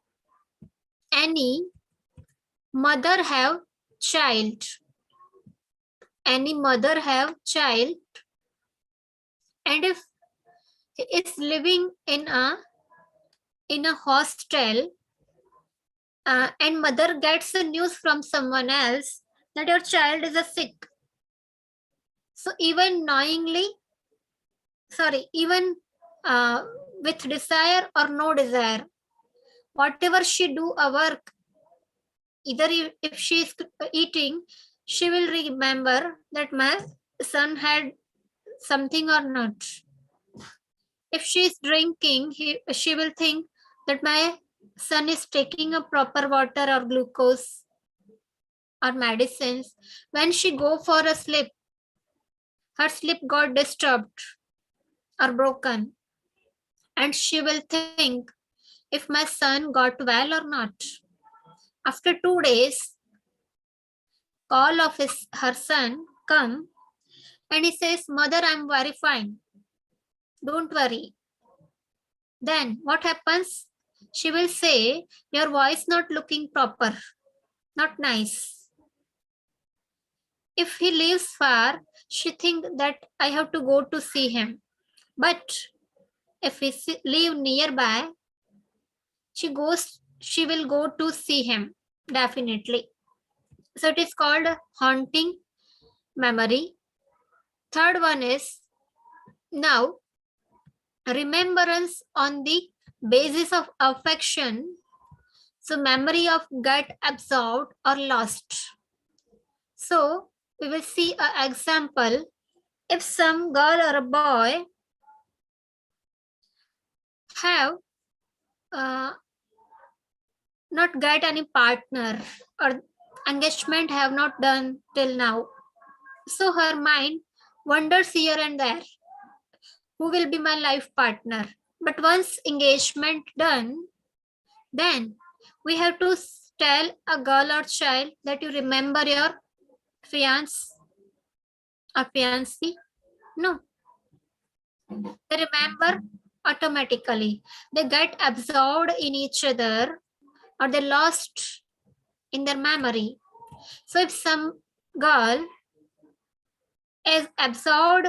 any mother have child, any mother have child, and if he is living in a hostel, and mother gets the news from someone else that your child is a sick, so even knowingly, even with desire or no desire, whatever she do a work, either if she is eating, she will remember that my son had something or not. If she is drinking, she will think that my son is taking a proper water or glucose or medicines. When she go for a sleep, her sleep got disturbed or broken, and she will think if my son got well or not. After 2 days, call of her son come, and he says, "Mother, I'm very fine. Don't worry." Then what happens? She will say, "Your voice not looking proper, not nice." If he lives far, she think that I have to go to see him. But if he live nearby, she will go to see him definitely. So it is called haunting memory. Third one is now remembrance on the basis of affection. So memory of get absorbed or lost. So we will see an example. If some girl or a boy have not get any partner, or engagement have not done till now, so her mind wanders here and there, who will be my life partner? But once engagement done, then we have to tell a girl or child that you remember your fiance or fiancé. No, they remember automatically. They get absorbed in each other, or they lost in their memory. So if some girl is absorbed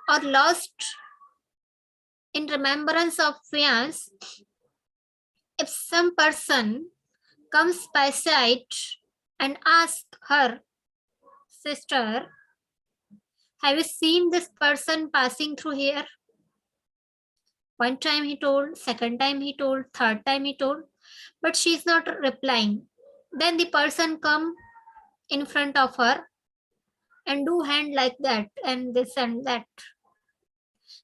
or lost in remembrance of fiance, if some person comes by sight and asks her, "Sister, have you seen this person passing through here?" One time he told, second time he told, third time he told, but she is not replying. Then the person come in front of her and do hand like that and this and that.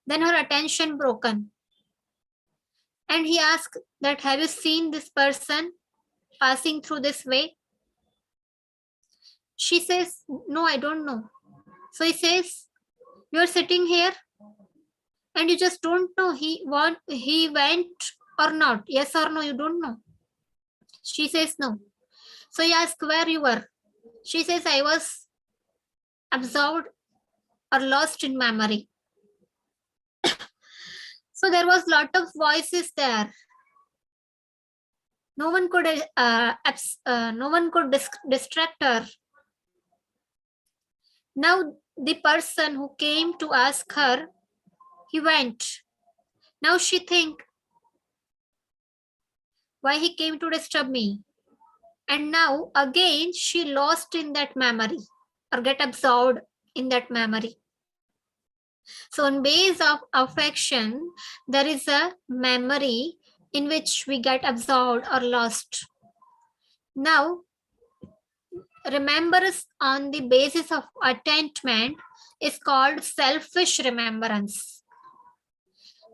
Then her attention broken. And he asked that, "Have you seen this person passing through this way?" She says, "No, I don't know." So he says, "You're sitting here and you just don't know he went or not. Yes or no, you don't know." She says, "No." So he asked, "Where you were?" She says, "I was absorbed or lost in memory." So there was lot of voices there. No one could distract her. Now the person who came to ask her, he went. Now she think, why he came to disturb me? And now again she lost in that memory or get absorbed in that memory. So on base of affection, there is a memory in which we get absorbed or lost. Now, remembrance on the basis of attachment is called selfish remembrance.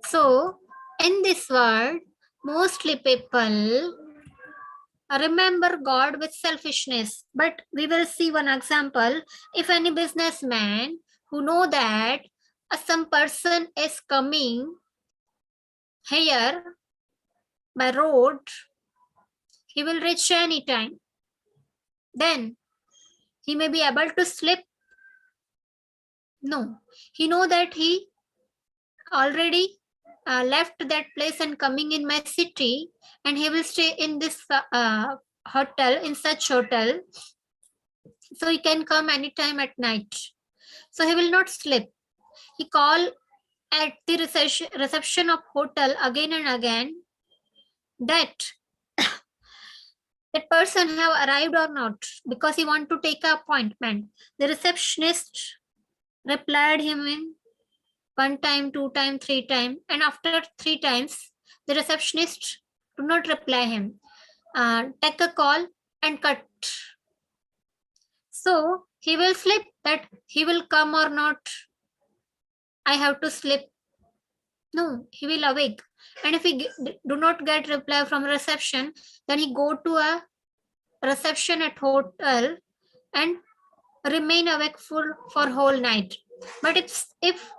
So in this world, mostly people remember God with selfishness. But we will see one example. If any businessman who know that some person is coming here by road, he will reach any time. Then he may be able to slip. No, he know that he already left that place and coming in my city, and he will stay in this hotel, in such hotel, so he can come anytime at night. So he will not sleep. He call at the reception of hotel again and again that that person have arrived or not, because he want to take an appointment. The receptionist replied him in one time, two time, three time, and after three times, the receptionist do not reply him. Take a call and cut. So he will sleep that he will come or not. I have to sleep. No, he will awake. And if he do not get reply from reception, then he go to a reception at hotel and remain awake for whole night. But if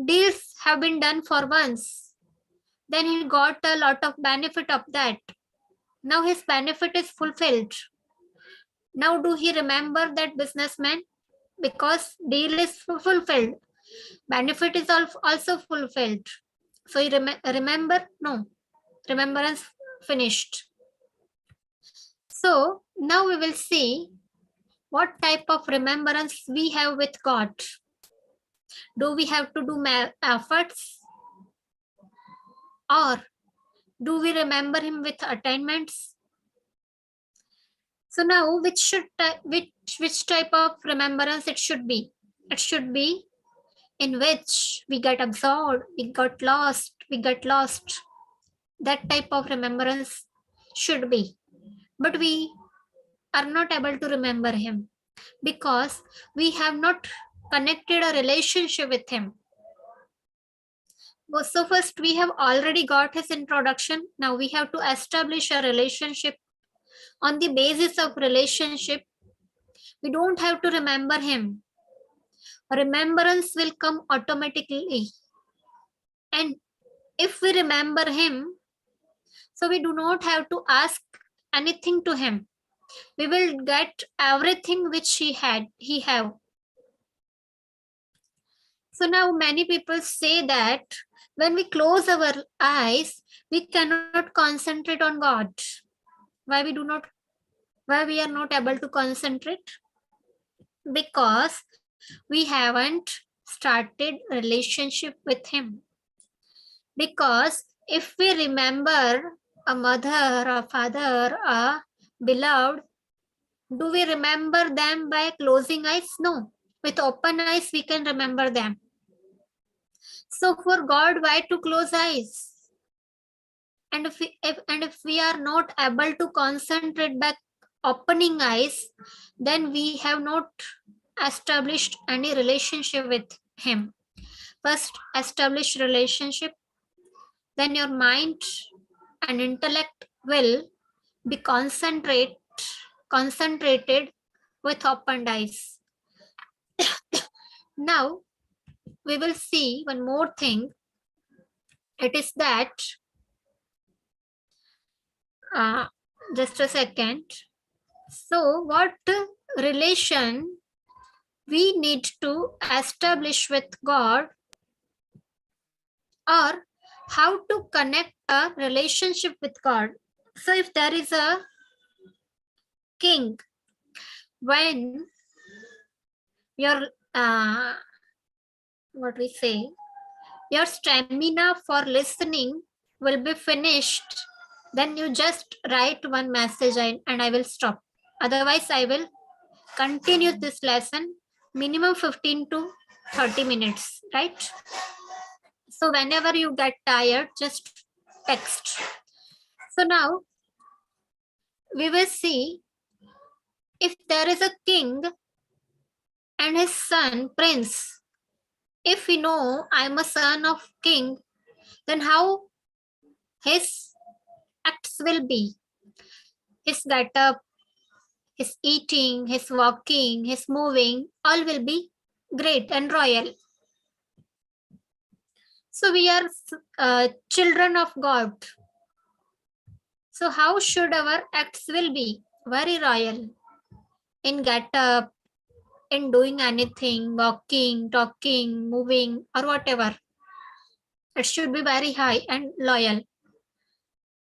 deals have been done for once, then he got a lot of benefit of that. Now his benefit is fulfilled. Now do he remember that businessman? Because deal is fulfilled. Benefit is also fulfilled. So he remember? No. Remembrance finished. So now we will see what type of remembrance we have with God. Do we have to do efforts? Or do we remember him with attainments? So now which type of remembrance it should be? It should be in which we get absorbed, we got lost, That type of remembrance should be. But we are not able to remember him because we have not connected a relationship with him. So first we have already got his introduction. Now we have to establish a relationship. On the basis of relationship, we don't have to remember him. Remembrance will come automatically. And if we remember him, so we do not have to ask anything to him. We will get everything which he have. So now many people say that when we close our eyes, we cannot concentrate on God. Why we are not able to concentrate? Because we haven't started relationship with him. Because if we remember a mother, a father, a beloved, do we remember them by closing eyes? No. With open eyes, we can remember them. So for God, why to close eyes? And if we are not able to concentrate by opening eyes, then we have not established any relationship with him. First, establish relationship, then your mind and intellect will be concentrated with opened eyes. Now we will see one more thing. It is that just a second. So what relation we need to establish with God, or how to connect a relationship with God? So if there is a king, when your what we say, your stamina for listening will be finished, then you just write one message and I will stop. Otherwise, I will continue this lesson minimum 15 to 30 minutes, right? So whenever you get tired, just text. So now we will see, if there is a king and his son, prince, if we know I'm a son of king, then how his acts will be? his get up, his eating, his walking, his moving, all will be great and royal. So we are children of God. So how should our acts will be? Very royal. In get up, in doing anything, walking, talking, moving, or whatever. It should be very high and loyal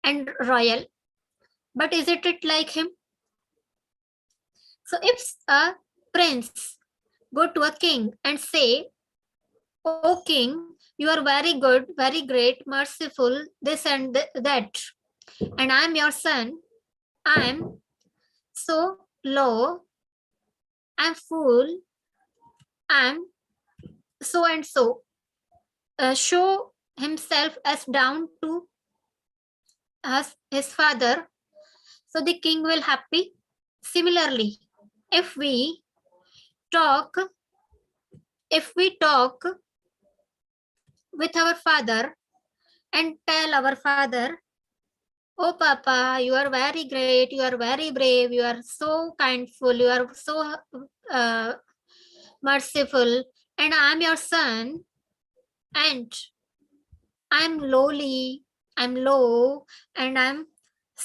and royal. But is it like him? So if a prince go to a king and say, "O king, you are very good, very great, merciful, this and that, and I am your son, I am so low, I am fool, I am so and so," show himself as down to as his father, so the king will happy. Similarly, if we talk, if we talk with our father and tell our father, "Oh Papa, you are very great, you are very brave, you are so kindful, you are so uh, merciful, and I am your son, and I'm lowly, I'm low, and I'm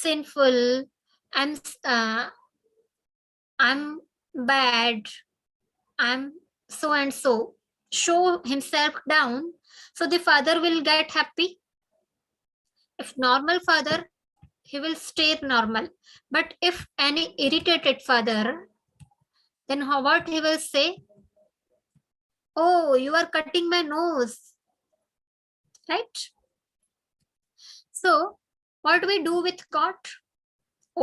sinful, I'm uh, I'm bad, I'm so and so." Show himself down, so the father will get happy. If normal father, he will stay normal. But if any irritated father, then what he will say? "Oh, you are cutting my nose," right? So what we do with God?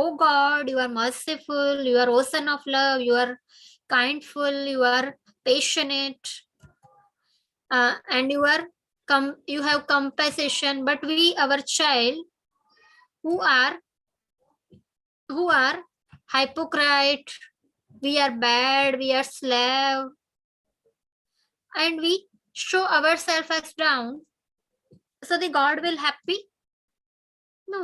"Oh God, you are merciful, you are ocean of love, you are kindful, you are passionate, and you have compassion." But we, our child, who are hypocrite, we are bad, we are slave, and we show ourselves as down, so the God will happy? No.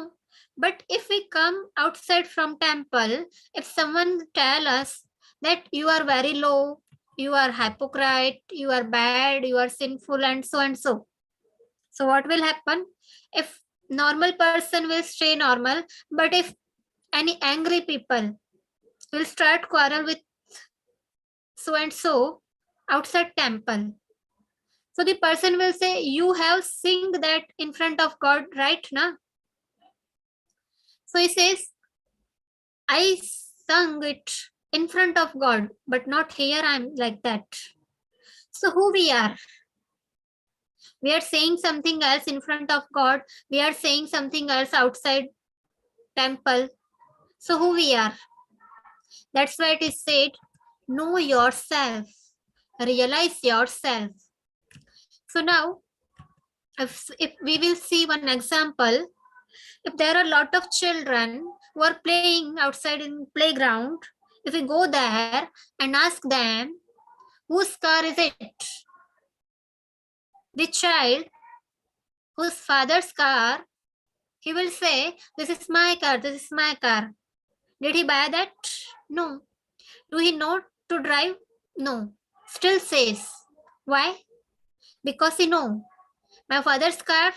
But if we come outside from temple, if someone tell us that you are very low, you are hypocrite, you are bad, you are sinful, and so and so. So what will happen? If normal person will stay normal, but if any angry people will start quarrel with so and so outside temple, so the person will say, "You have sing that in front of God, right now?" So he says, "I sung it in front of God, but not here. I'm like that." So who we are? We are saying something else in front of God. We are saying something else outside temple. So who we are? That's why it is said, know yourself, realize yourself. So now, if we will see one example, if there are a lot of children who are playing outside in playground, if we go there and ask them, whose car is it? The child whose father's car, he will say, "This is my car, this is my car." Did he buy that? No. Do he know to drive? No. Still says. Why? Because he know my father's car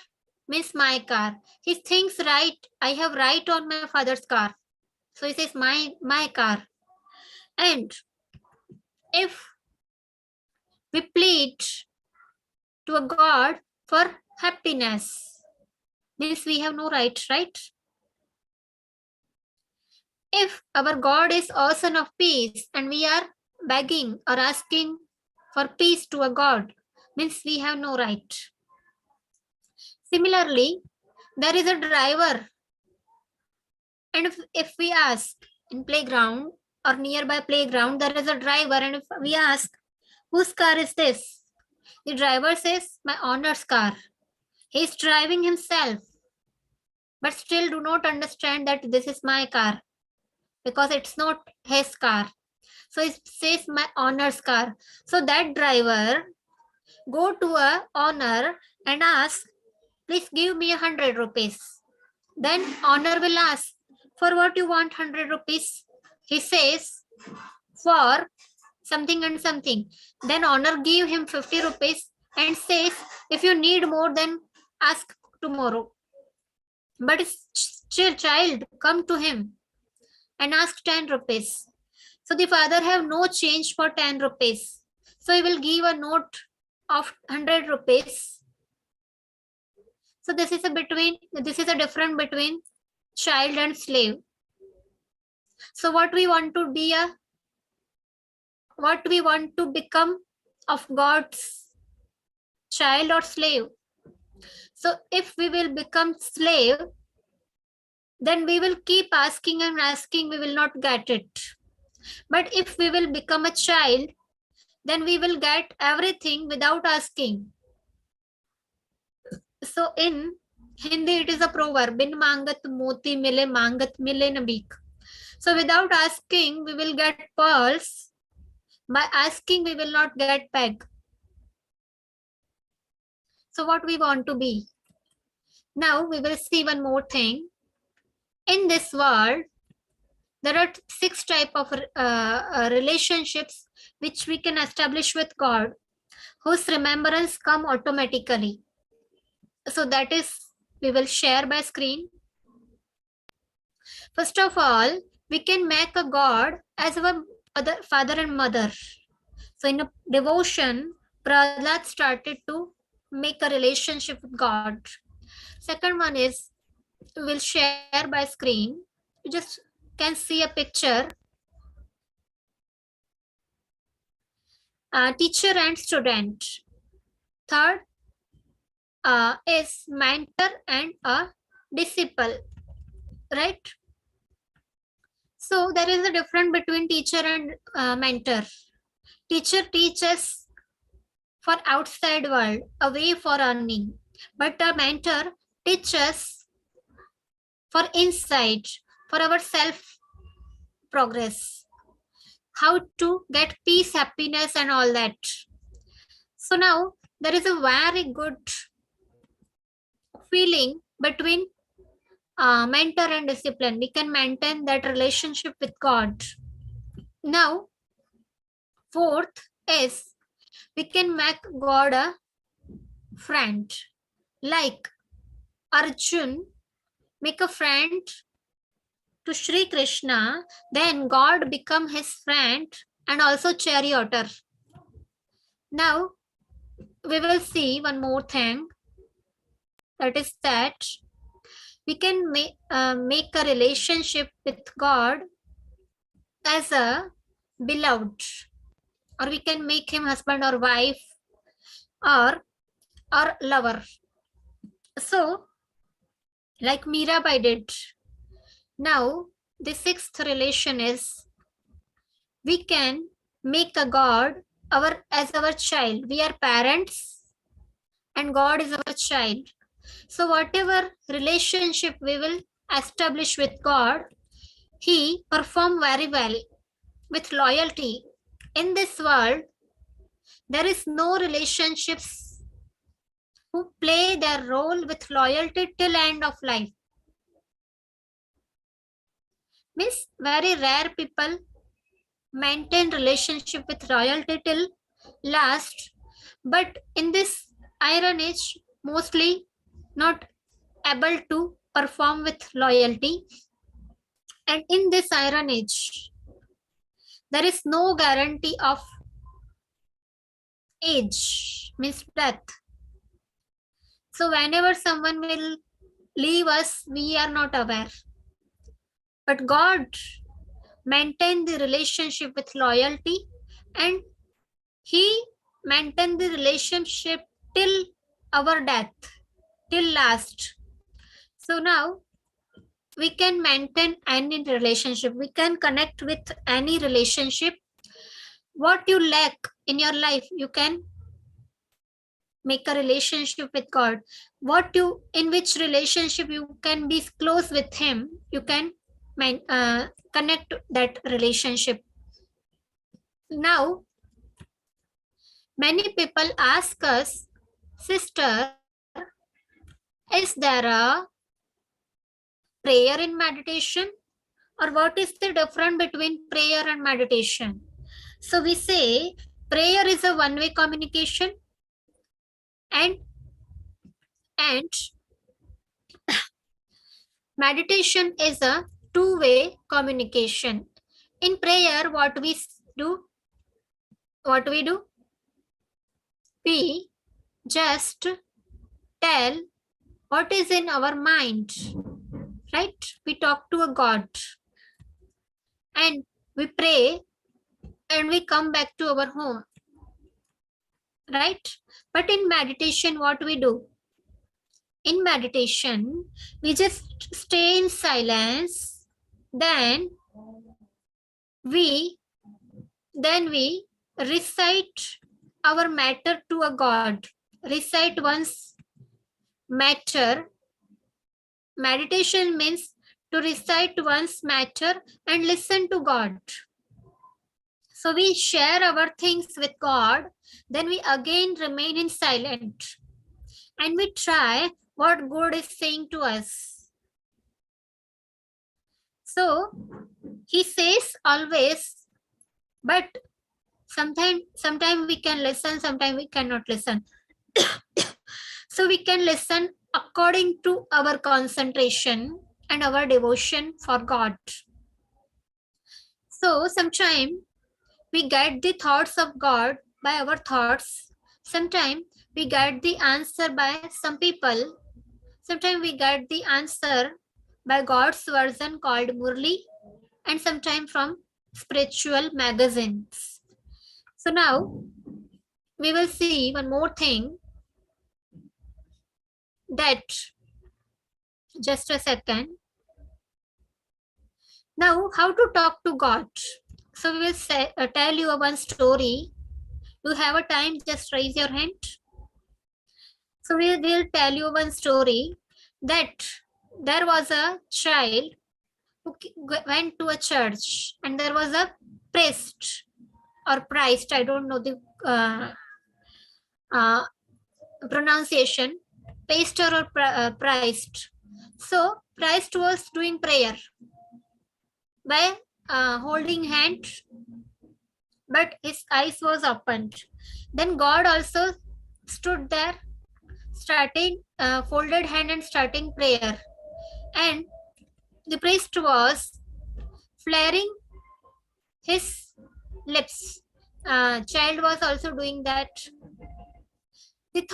means my car. He thinks right, I have right on my father's car. So he says my car. And if we plead to a God for happiness, means we have no right, right? If our God is ocean of peace and we are begging or asking for peace to a God, means we have no right. Similarly, there is a driver, and if we ask in playground or nearby playground, there is a driver, and if we ask, whose car is this? The driver says, my owner's car. He is driving himself, but still do not understand that this is my car, because it's not his car. So it says my owner's car. So that driver go to a owner and ask, please give me 100 rupees. Then owner will ask, For what you want 100 rupees? He says, for something and something. Then owner give him 50 rupees and says, if you need more, then ask tomorrow. But still child come to him and ask 10 rupees. So the father have no change for 10 rupees. So he will give a note of 100 rupees. So this is a difference between child and slave. So what we want to become of God's child or slave. So if we will become slave, then we will keep asking and asking, we will not get it. But if we will become a child, then we will get everything without asking. So in Hindi, it is a proverb, bin mangat moti mile, mangat mile na bhik. So without asking, we will get pearls. By asking, we will not get peg. So what we want to be? Now we will see one more thing. In this world, there are 6 types of relationships which we can establish with God, whose remembrance come automatically. So that is, we will share by screen. First of all, we can make a God as our father and mother. So in a devotion, Prahlad started to make a relationship with God. Second one is, we will share by screen. You just can see a picture. Teacher and student. Third is mentor and a disciple, right? So there is a difference between teacher and mentor. Teacher teaches for outside world, a way for earning, but a mentor teaches for inside, for our self progress, how to get peace, happiness, and all that. So now there is a very good feeling between mentor and discipline. We can maintain that relationship with God. Now, fourth is, we can make God a friend. Like Arjun make a friend to Sri Krishna, then God become his friend and also charioteer. Now, we will see one more thing. That is that we can make a relationship with God as a beloved, or we can make him husband or wife or lover. So, like Mirabai did. Now, the sixth relation is, we can make a God as our child. We are parents and God is our child. So whatever relationship we will establish with God, he perform very well with loyalty. In this world, there is no relationships who play their role with loyalty till end of life. Means very rare people maintain relationship with loyalty till last, but in this iron age, mostly not able to perform with loyalty. And in this iron age, there is no guarantee of age, means death. So whenever someone will leave us, we are not aware. But God maintained the relationship with loyalty, and he maintained the relationship till our death, till last. So now we can maintain any relationship. We can connect with any relationship. What you lack in your life, you can make a relationship with God. In which relationship you can be close with him, you can connect that relationship. Now, many people ask us, sister, is there a prayer in meditation? or what is the difference between prayer and meditation? So we say prayer is a one-way communication, and meditation is a two-way communication. In prayer, what we do? We just tell what is in our mind, right? We talk to a God and we pray and we come back to our home, right? But in meditation, what we do? In meditation, we just stay in silence, then we recite our matter to a God. Recite one's matter. Meditation means to recite one's matter and listen to God. So we share our things with God, then we again remain in silent and we try what God is saying to us. So he says always, but sometimes we can listen, sometimes we cannot listen. So we can listen according to our concentration and our devotion for God. So sometimes we get the thoughts of God by our thoughts. Sometimes we get the answer by some people. Sometimes we get the answer by God's version called Murli, and sometimes from spiritual magazines. So now we will see one more thing, that just a second. Now, how to talk to God? So we will tell you one story. You have a time, just raise your hand. So we will tell you one story, that there was a child who went to a church and there was a priest or priest, I don't know the pronunciation, pastor or priest. So priest was doing prayer by holding hand, but his eyes was opened. Then God also stood there, starting folded hand and starting prayer, and the priest was flaring his lips. Child was also doing that. The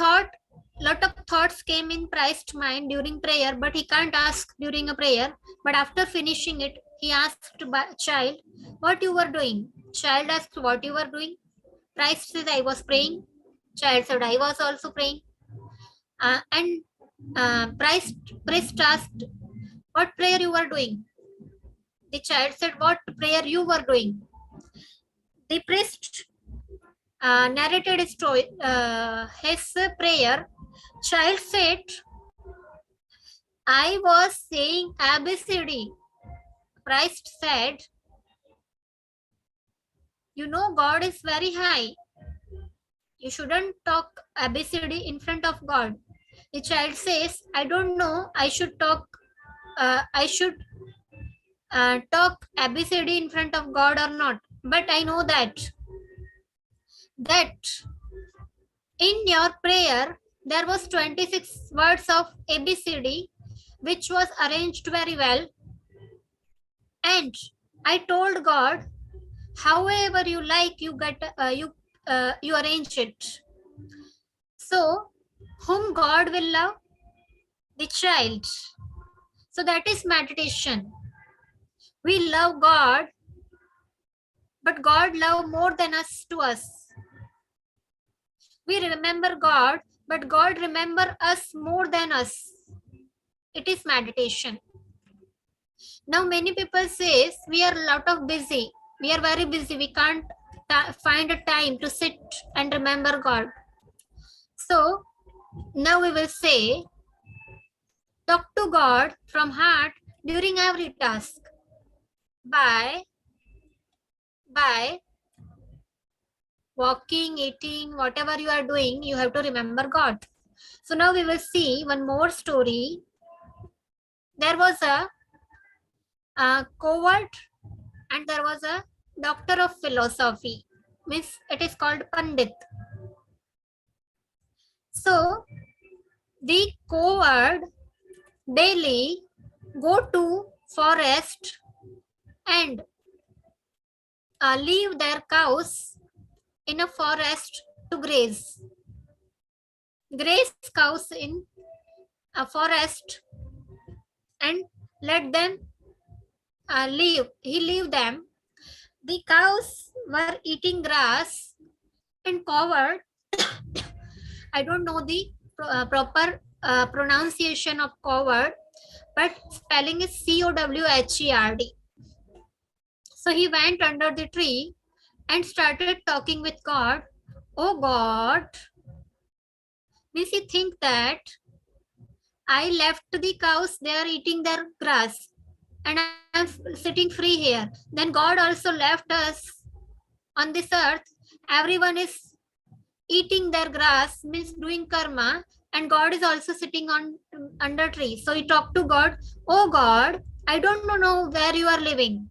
lot of thoughts came in Christ's mind during prayer, but he can't ask during a prayer. But after finishing it, he asked child, what you were doing? Child asked, what you were doing? Christ said, I was praying. Child said, I was also praying. And priest asked, what prayer you were doing? The child said, what prayer you were doing? The priest narrated his story, his prayer. Child said, I was saying ABCD. Christ said, you know God is very high. You shouldn't talk ABCD in front of God. The child says, I don't know, I should talk ABCD in front of God or not. But I know that in your prayer, there was 26 words of ABCD, which was arranged very well. And I told God, however you like, you arrange it. So, whom God will love? The child. So that is meditation. We love God, but God love more than us to us. We remember God, but God remember us more than us. It is meditation. Now many people says we are a lot of busy. We are very busy. We can't find a time to sit and remember God. So now we will say, talk to God from heart during every task. By walking, eating, whatever you are doing, you have to remember God. So now we will see one more story. There was coward, and there was a doctor of philosophy. Means it is called Pandit. So the coward daily go to forest and leave their cows in a forest to graze. Graze cows in a forest and let them leave. He leave them. The cows were eating grass and coward. I don't know the proper pronunciation of coward, but spelling is Cowherd. So he went under the tree and started talking with God. Oh God, means he think that I left the cows, they are eating their grass and I'm sitting free here. Then God also left us on this earth. Everyone is eating their grass, means doing karma, and God is also sitting on under tree. So he talked to God. Oh God, I don't know where you are living,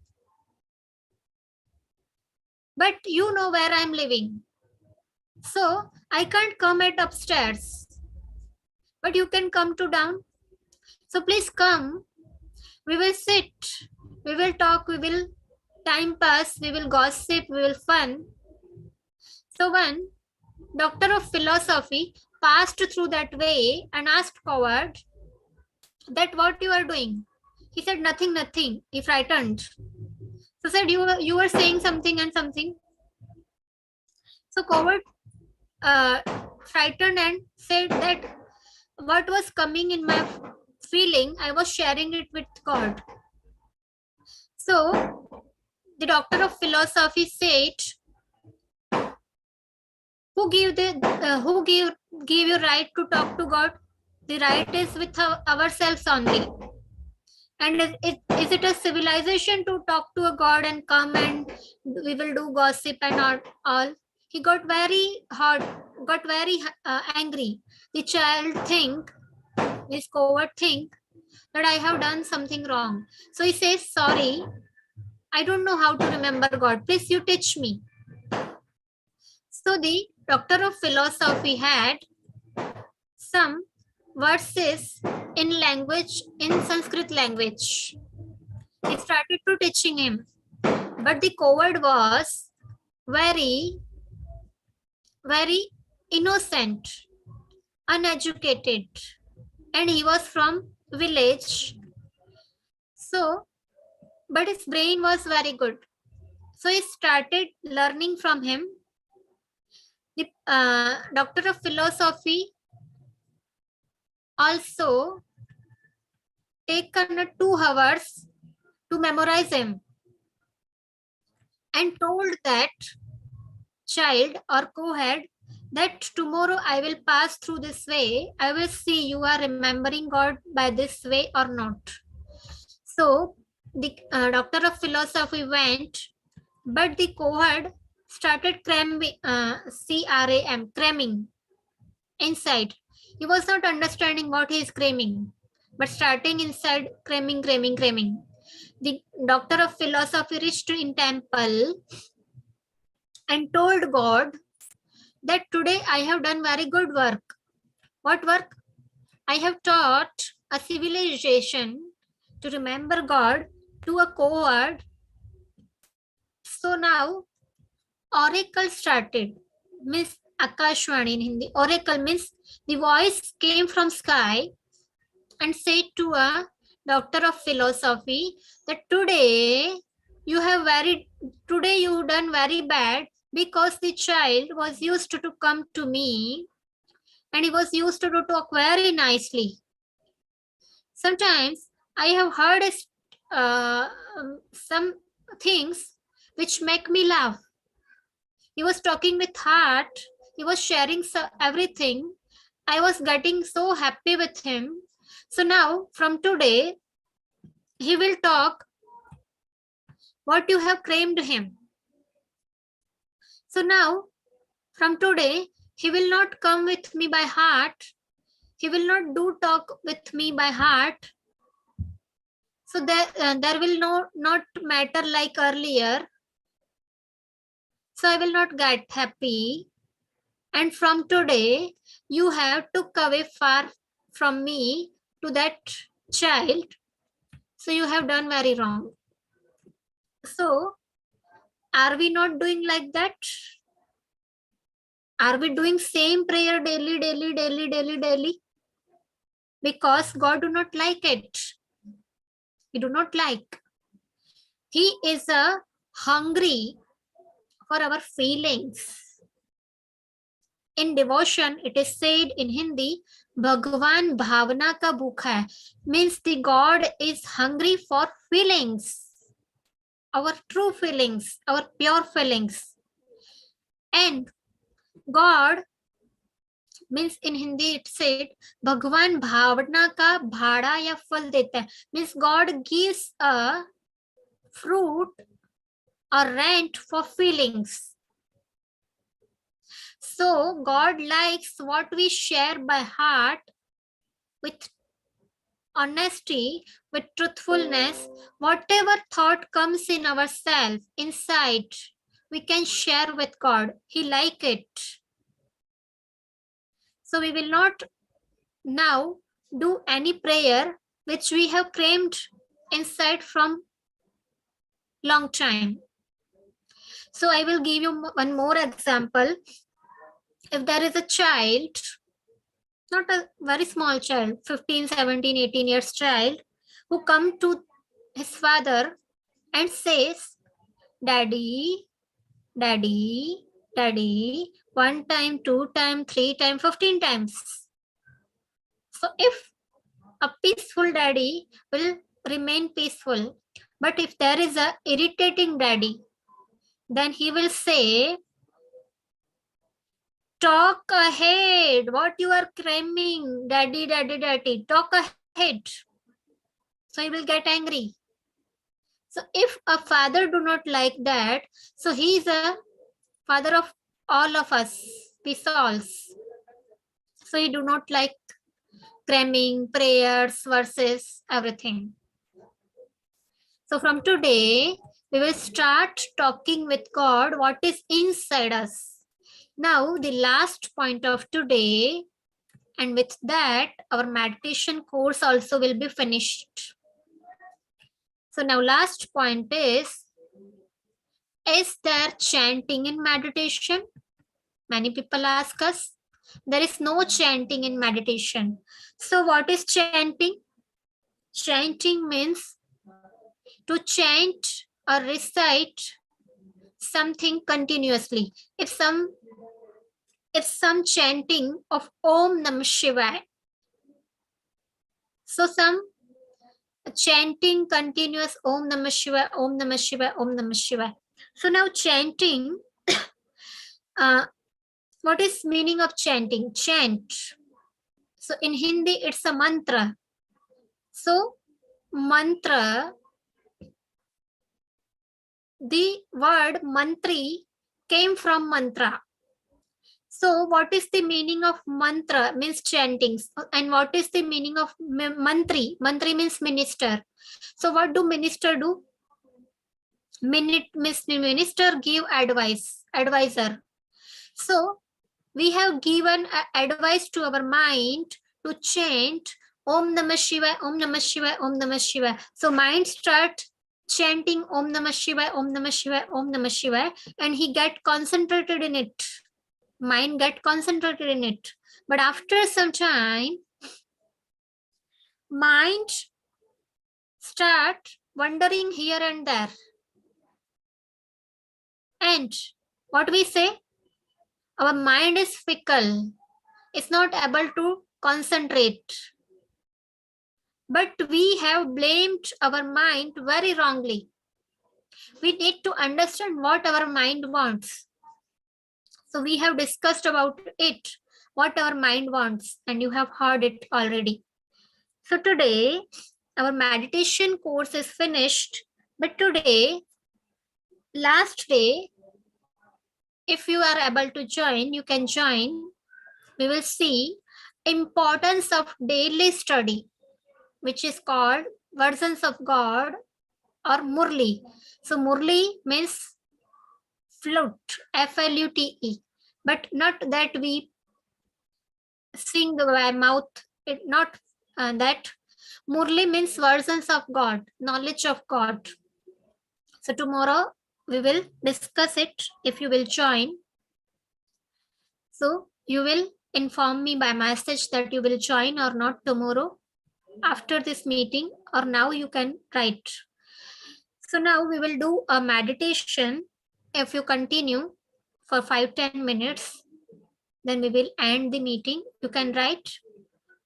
but you know where I'm living. So I can't come at upstairs, but you can come to down. So please come. We will sit. We will talk. We will time pass. We will gossip. We will fun. So one doctor of philosophy passed through that way and asked coward that what you are doing. He said nothing, nothing. He frightened. So said you were saying something and something. So coward frightened and said that what was coming in my feeling, I was sharing it with God. So the doctor of philosophy said, who give you right to talk to God? The right is with ourselves only. And is it a civilization to talk to a God and come and we will do gossip and all? He got very hot, got very angry. The child think, this coward think that I have done something wrong. So he says, sorry, I don't know how to remember God. Please you teach me. So the doctor of philosophy had some verses in language, in Sanskrit language. He started to teaching him. But the coward was very, very innocent, uneducated, and he was from village. So, but his brain was very good. So he started learning from him. The doctor of philosophy also taken 2 hours to memorize him and told that child or co-head that tomorrow I will pass through this way. I will see you are remembering God by this way or not. So the doctor of philosophy went, but the cohort started cramming, cramming inside. He was not understanding what he is cramming, but starting inside cramming. The doctor of philosophy reached in temple and told God that today I have done very good work. What work? I have taught a civilization to remember God to a cohort. So now oracle started. Means Akashwani in Hindi. Oracle means the voice came from sky and said to a doctor of philosophy that today you done very bad, because the child was used to come to me and he was used to talk very nicely. Sometimes I have heard some things which make me laugh. He was talking with heart. He was sharing everything. I was getting so happy with him. So now from today, he will talk what you have claimed him. So now from today, he will not come with me by heart. He will not do talk with me by heart. So there will not matter like earlier. So I will not get happy. And from today, you have took away far from me to that child. So you have done very wrong. So are we not doing like that? Are we doing same prayer daily? Because God do not like it. He do not like. He is a hungry for our feelings. In devotion, it is said in Hindi, Bhagwan bhavana ka bhukha hai. Means the God is hungry for feelings. Our true feelings, our pure feelings. And God means in Hindi it said Bhagwan bhavana ka bhada ya fal deta hai. Means God gives a fruit or rent for feelings. So God likes what we share by heart with honesty, with truthfulness. Whatever thought comes in ourselves, inside, we can share with God. He like it. So we will not now do any prayer which we have crammed inside from long time. So I will give you one more example. If there is a child, not a very small child, 15, 17, 18 years child, who come to his father and says, Daddy, Daddy, Daddy, 1 time, 2 time, 3 time, 15 times. So if a peaceful daddy will remain peaceful, but if there is a irritating daddy, then he will say, talk ahead, what you are cramming, daddy, daddy, daddy, talk ahead. So he will get angry. So if a father do not like that, so he is a father of all of us, we souls. So he do not like cramming, prayers, verses, everything. So from today, we will start talking with God what is inside us. Now the last point of today, and with that our meditation course also will be finished. So now last point is there chanting in meditation? Many people ask us. There is no chanting in meditation. So what is chanting? Chanting means to chant or recite something continuously. If some chanting of Om Namah Shivaya, so some chanting continuous Om Namah Shivaya, Om Namah Shivaya, Om Namah Shivaya. So now chanting, what is meaning of chanting? Chant. So in Hindi, it's a mantra. So mantra, the word mantri came from mantra. So what is the meaning of mantra? Means chanting. And what is the meaning of mantri? Mantri means minister. So what do minister do? Minister give advice, advisor. So we have given advice to our mind to chant Om Namah Shivaya, Om Namah Shivaya, Om Namah Shivaya. So mind start chanting Om Namah Shivaya, Om Namah Shivaya, Om Namah Shivaya, and he get concentrated in it. Mind get concentrated in it. But after some time, mind start wandering here and there. And what we say? Our mind is fickle. It's not able to concentrate. But we have blamed our mind very wrongly. We need to understand what our mind wants. So we have discussed about it, what our mind wants, and you have heard it already. So today, our meditation course is finished. But today, last day, if you are able to join, you can join. We will see importance of daily study, which is called versions of God or Murli. So Murli means flute, Flute, but not that we sing the mouth, not that. Murli means versions of God, knowledge of God. So tomorrow we will discuss it if you will join. So you will inform me by message that you will join or not tomorrow after this meeting, or now you can write. So now we will do a meditation. If you continue for 5-10 minutes, then we will end the meeting. You can write,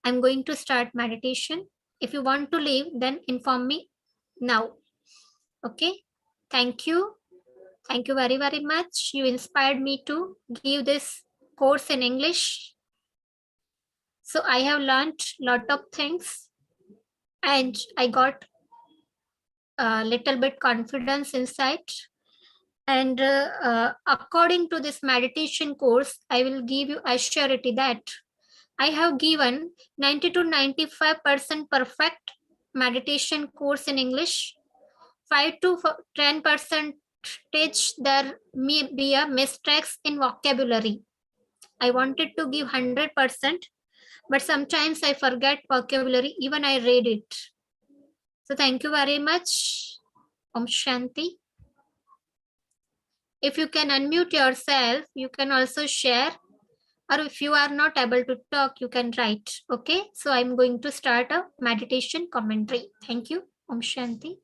I'm going to start meditation. If you want to leave, then inform me now. Okay. Thank you. Thank you very, very much. You inspired me to give this course in English. So I have learned lot of things and I got a little bit confidence inside. And according to this meditation course, I will give you a surety that I have given 90 to 95% perfect meditation course in English. 5 to 10% there may be a mistakes in vocabulary. I wanted to give 100%, but sometimes I forget vocabulary, even I read it. So thank you very much. Om Shanti. If you can unmute yourself, you can also share, or if you are not able to talk, you can write. Okay, so I'm going to start a meditation commentary. Thank you. Om Shanti.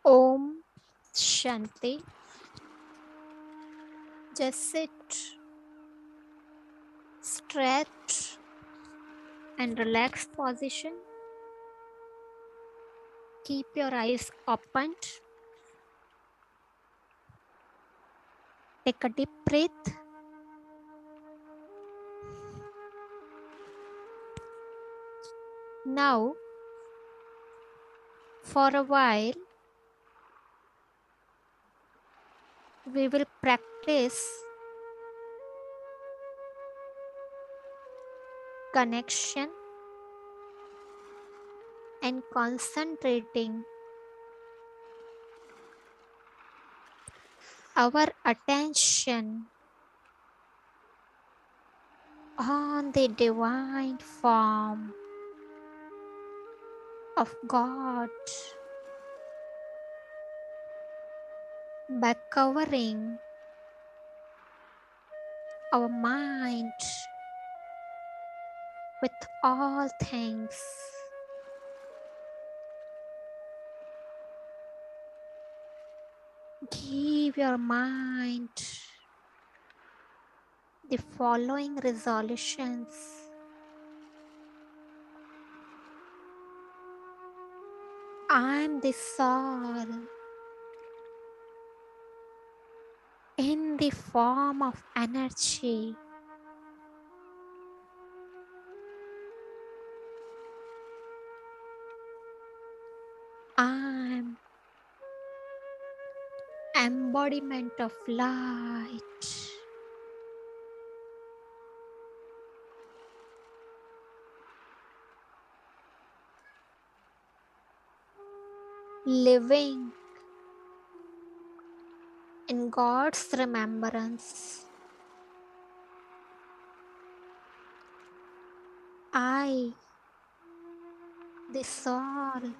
Om Shanti. Just sit straight and relaxed position. Keep your eyes opened. Take a deep breath. Now, for a while, we will practice connection and concentrating our attention on the divine form of God by covering our mind with all things. Give your mind the following resolutions. I am the soul in the form of energy. I am embodiment of light. living in God's remembrance. I, the soul,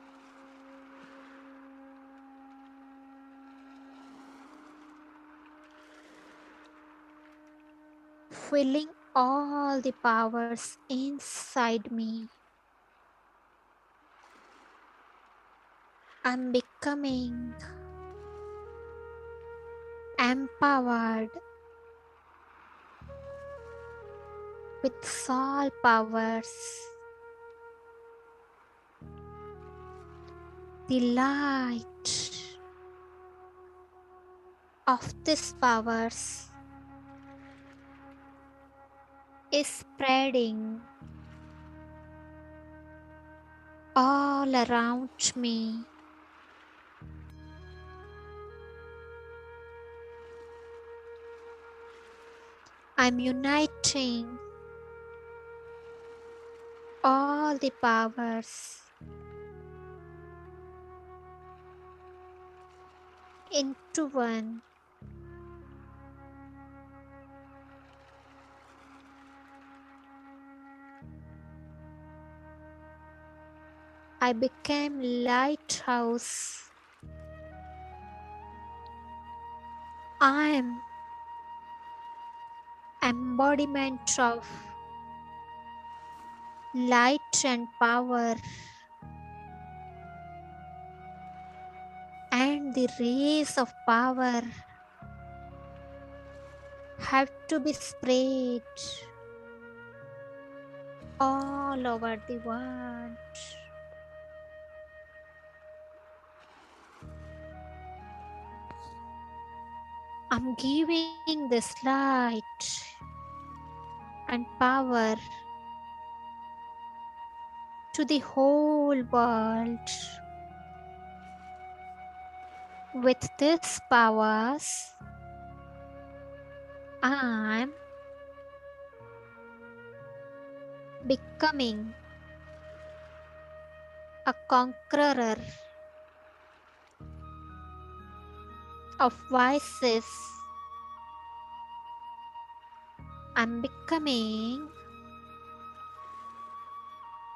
filling all the powers inside me. I'm becoming empowered with soul powers. The light of these powers is spreading all around me. I'm uniting all the powers into one. I became lighthouse. I am embodiment of light and power, and the rays of power have to be spread all over the world. I'm giving this light and power to the whole world. With these powers, I'm becoming a conqueror of vices. I'm becoming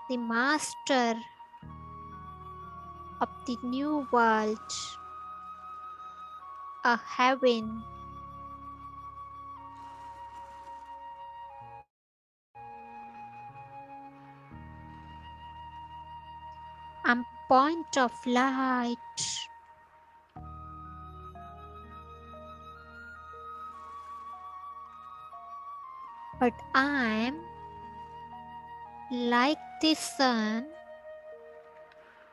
the master of the new world, a heaven. I'm point of light. But I'm like the sun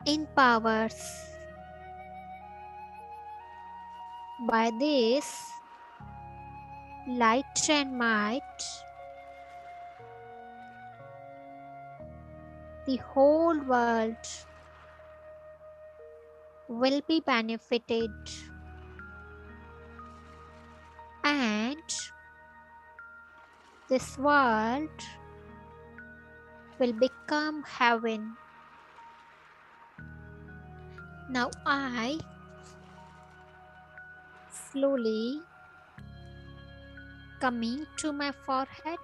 in powers. By this light and might, the whole world will be benefited, and this world will become heaven. Now I slowly coming to my forehead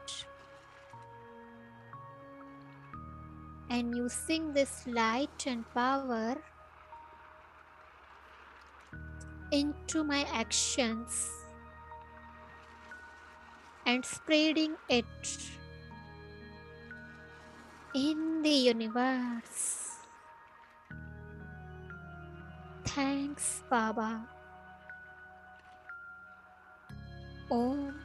and using this light and power into my actions and spreading it in the universe. Thanks, Baba. Om